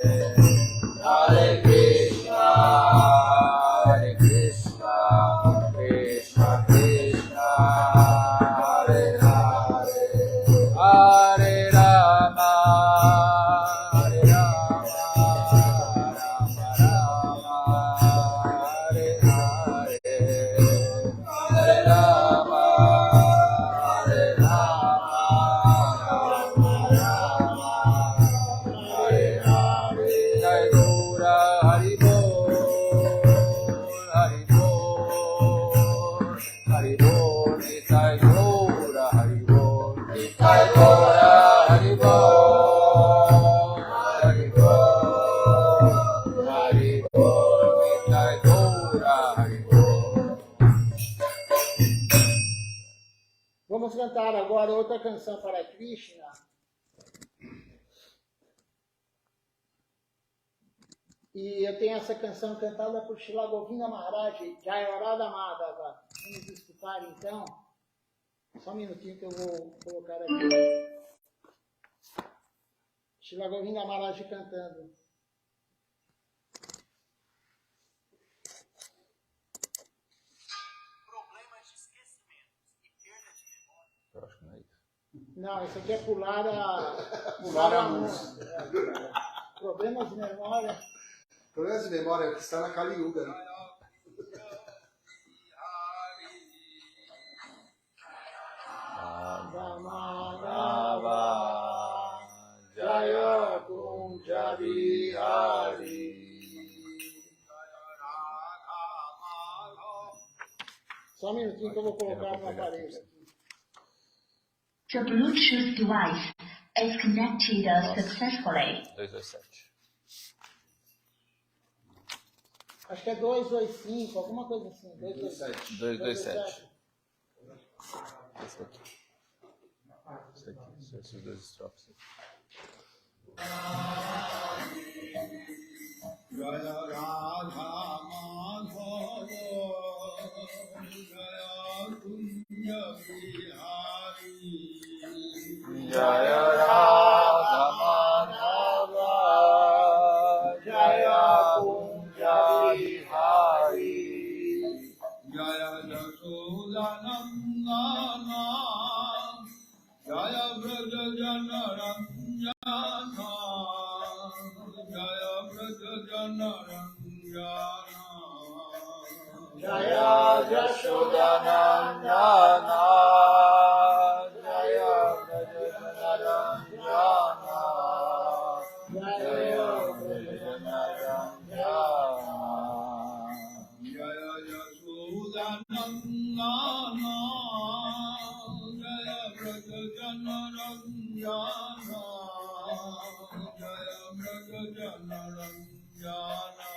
Speaker 1: Hare Krishna,
Speaker 3: Krishna Krishna, Hare Hare. Hare Rama, Rama Rama, Hare Hare. Hare Rama, Rama Hare Hare. Jai Gaura Hari Bol, Hari Bol, Hari Bol. Jai Gaura Hari Bol, Jai Gaura Hari Bol, Hari Bol, Hari Bol. Jai Gaura Hari Bol.
Speaker 1: Vamos cantar agora outra canção para Krishna. E eu tenho essa canção cantada por Srila Govinda Maharaj, Jayarada Madhava. Vamos escutar então. Só um minutinho que eu vou colocar aqui. Srila Govinda Maharaj cantando.
Speaker 3: Eu acho que não é isso.
Speaker 1: Não, isso aqui é pular a música. Problemas de memória.
Speaker 4: Problemas de memória é o que está na Kali Yuga. Né?
Speaker 3: Ramadava Jaya Kunja Bihari.
Speaker 1: Só um minutinho que eu vou colocar no aparelho aqui.
Speaker 5: The Bluetooth device is connected successfully.
Speaker 3: 227.
Speaker 1: Acho que é 225, alguma coisa assim. 227.
Speaker 3: 227. Esse aqui. Esse aqui. Esses dois estrofes.
Speaker 4: Jaya Radha Madhava Jaya Kunja Bihari
Speaker 3: Jaya Radha Madhava Jaya Kunja Bihari
Speaker 4: Jaya Jasodanandana Jaya Braja Jana Ranjana Jaya Braja Jana Ranjana
Speaker 1: Jaya
Speaker 3: Jashodanandana Jaya Brajanarandana Jaya Brajanarandana Jaya Jashodanandana Jaya Brajanarandana Jaya Brajanarandana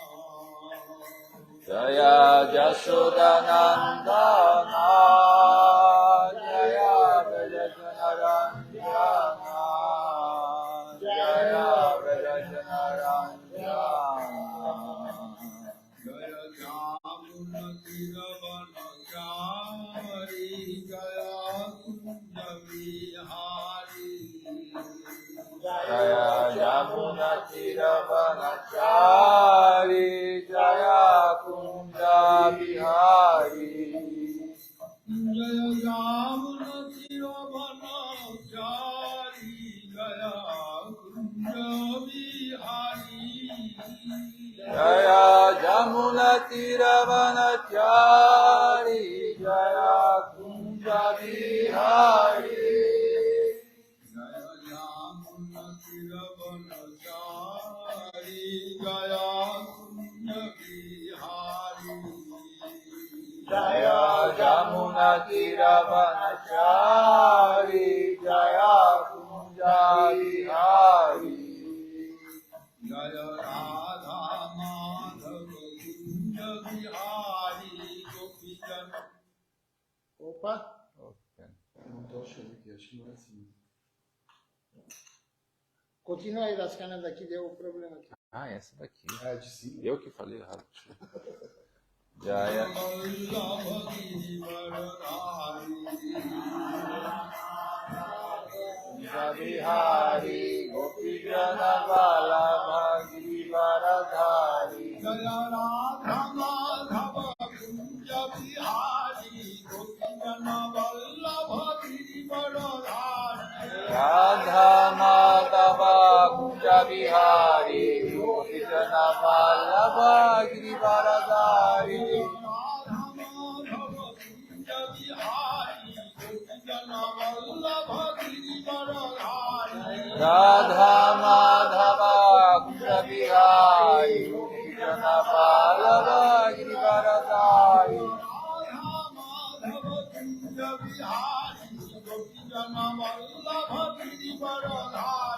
Speaker 3: Jaya Jashodanandana Jaya Brajanarandana Jaya Brajanarandana Jaya Jamunatiravanachari Jaya Kunjavihari Jaya Jamunatiravanachari Jaya Kunjavihari Jaya Jamunatiravanachari Jaya Kunjavihari Jaya Jamunatiravanachari Jaya Kunjavihari Jaya Jamunatiravanachari Jaya Kunjavihari Jaya Radha Madhava Kunja Bihari Gopijana.
Speaker 1: Opa,
Speaker 4: Não estou achando aqui, acho que não é assim.
Speaker 1: continua aí das canas daqui, deu o problema aqui.
Speaker 3: Ah, essa daqui.
Speaker 4: É de cima.
Speaker 3: Eu que falei errado. Jaya Bihari Gopijana Vallabha Girivaradhari Jaya Radha Madhava Kunja Bihari Gopijana Vallabha Girivaradhari Radha Madhava Kunja Bihari Gopijana Vallabha Girivaradhari Radha Madhava Kunja Bihari Gopijana Vallabha Girivaradhari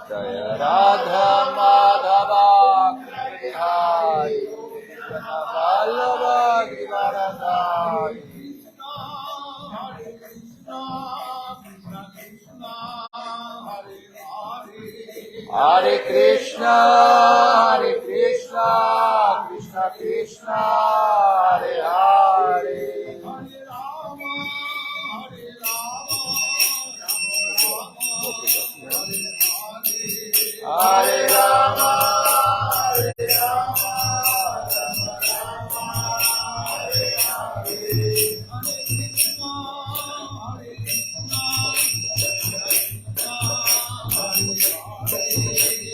Speaker 3: Jaya Radha Madhava Kunja Bihari Gopijana Vallabha Girivaradhari Hare Krishna, Krishna Krishna, Hare Hare, Hare Rama, Hare Rama,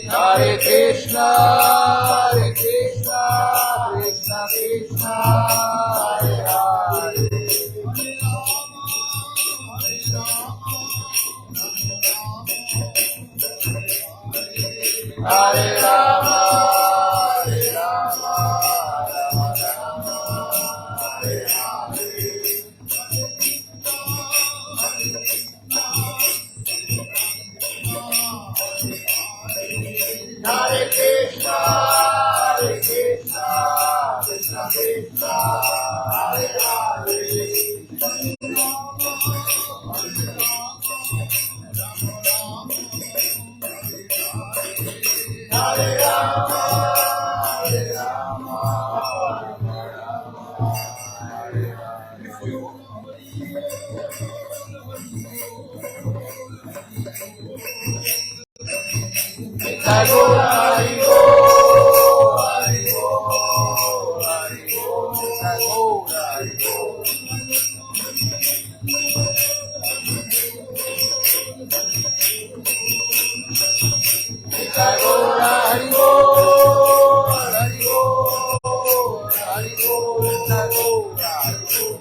Speaker 3: Hare Krishna, Krishna Krishna, Hare Hare, Hare Rama, Hare Rama, Rama Rama, Hare Hare. Hare Krishna, Krishna Krishna, Hare Hare. Hare Rama, Hare Rama, Rama Rama, Hare Hare. Nitai Gaur Hari Gaur, Hari Gaur, Hari Gaur, Nitai Gaur Hari Gaur. Nitai Gaur Hari Gaur, Hari Gaur, Hari Gaur, Nitai Gaur Hari Gaur.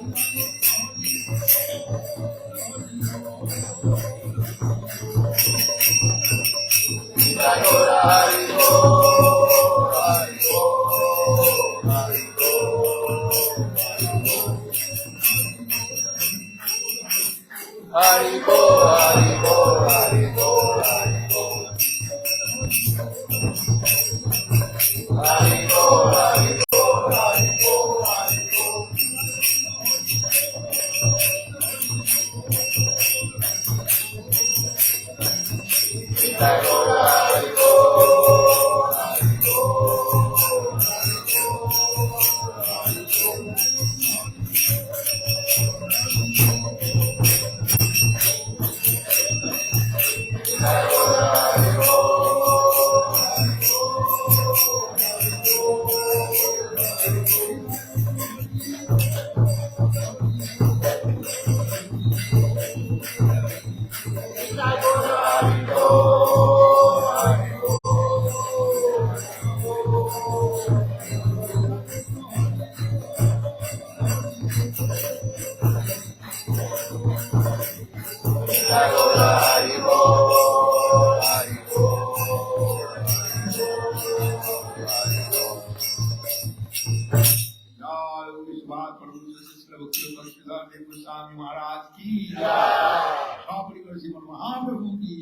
Speaker 4: Swami Maharaj ki Shapri Simon Mahaprabhu ki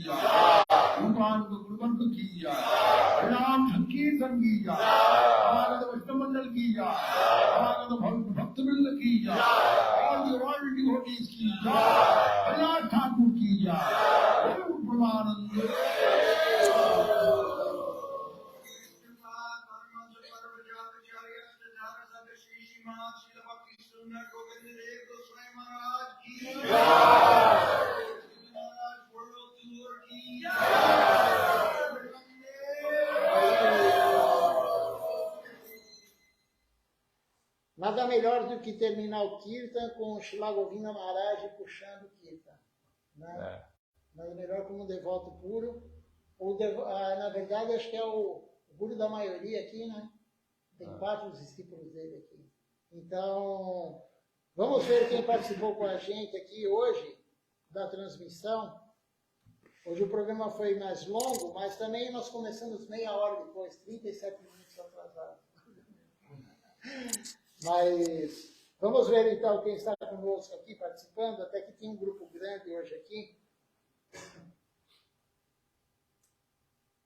Speaker 4: Rupan Guruband ki Ram Sankirtan ki Amagata Vaishnavamandal ki Amagata Bhaktivinoda ki all the royal devotees ki Bharat Thakur ki Pramananda
Speaker 1: Nada melhor do que terminar o Kirtan com o Srila Govinda Maharaj puxando o Kirtan. Né? Nada melhor como um devoto puro. Na verdade, acho que é o guru da maioria aqui, né? Tem 4 discípulos dele aqui. Então, vamos ver quem participou com a gente aqui hoje da transmissão. Hoje o programa foi mais longo, mas também nós começamos meia hora depois, 37 minutos atrasado. Mas vamos ver então quem está conosco aqui participando, até que tem um grupo grande hoje aqui.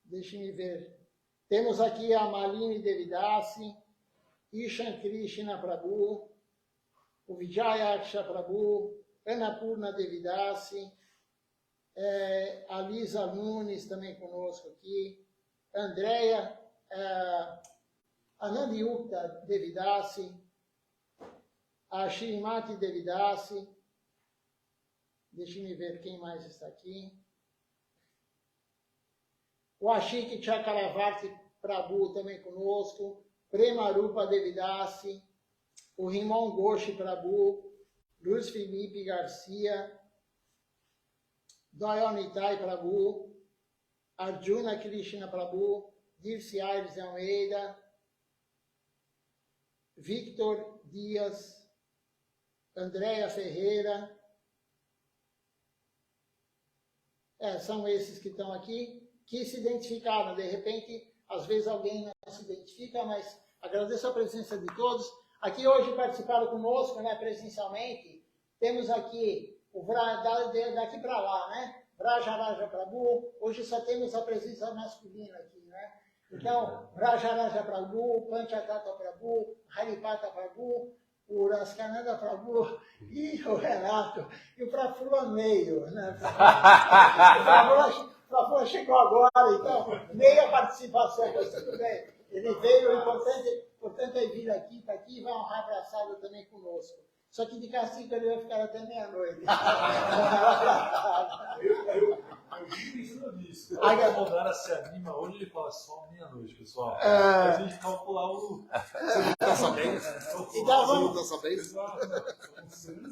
Speaker 1: Deixe-me ver. Temos aqui a Malini Devidasi, Ishan Krishna Prabhu, o Vijayaksha Prabhu, Annapurna Devidasi, a Lisa Nunes também conosco aqui, Andréia, Anandiyukta Devidasi, a Shrimati Devidasi, deixe-me ver quem mais está aqui, o Ashik Chakravarti Prabhu também conosco, Premarupa Devidasi, o Rimon Ghosh Prabhu, Luiz Felipe Garcia, Dayanitai Prabhu, Arjuna Krishna Prabhu, Dirce Aires Almeida, Victor Dias, Andréia Ferreira. São esses que estão aqui, que se identificaram. De repente, às vezes alguém não se identifica, mas agradeço a presença de todos. Aqui hoje participaram conosco, né, presencialmente. Temos aqui, daqui para lá, né? Vrajaraja Prabhu. Hoje só temos a presença masculina aqui, né? Então, Vrajaraja Prabhu, Panchatattva Prabhu, Haripata Prabhu, o Raskananda Prabhu e o Renato. E o Prafula meio, né? O Prafula chegou agora, então, meia participação, mas tudo bem. Ele veio, o importante é vir aqui, está aqui e vai honrar a abraçada também conosco. Só que de castigo ele vai ficar até meia-noite.
Speaker 6: Eu fico pensando nisso. Quando a Monara se anima hoje, ele fala só meia-noite, pessoal. A gente calcular o. Você não está sabendo?
Speaker 1: Então vamos.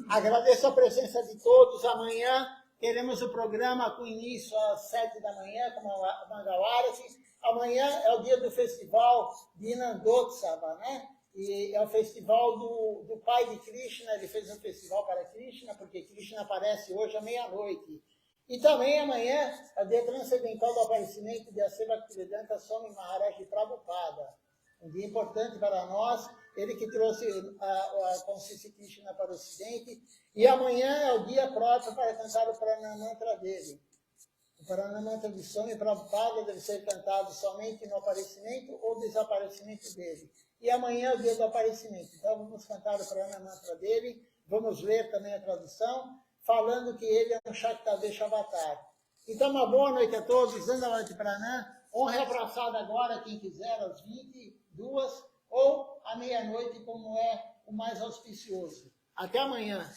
Speaker 1: Agradeço a presença de todos. Amanhã teremos o programa com início às 7 da manhã, com a Mangalarati. Amanhã é o dia do festival de Nandotsava, né? E é o festival do pai de Krishna. Ele fez um festival para Krishna, porque Krishna aparece hoje à meia-noite. E também amanhã é o dia transcendental do aparecimento de Aseva Bhaktivedanta Swami Maharaj Prabhupada. Um dia importante para nós, ele que trouxe a consciência Krishna para o Ocidente, e amanhã é o dia próprio para cantar o Pranamantra dele. O Pranamantra de Swami Prabhupada deve ser cantado somente no aparecimento ou desaparecimento dele. E amanhã é o dia do aparecimento. Então vamos cantar o Pranamantra dele, vamos ler também a tradução, falando que ele é um Shaktavesha Avatar. Então uma boa noite a todos, Dandavati Pranam, honra abraçada agora, quem quiser, às 22 ou à meia-noite, como é o mais auspicioso. Até amanhã.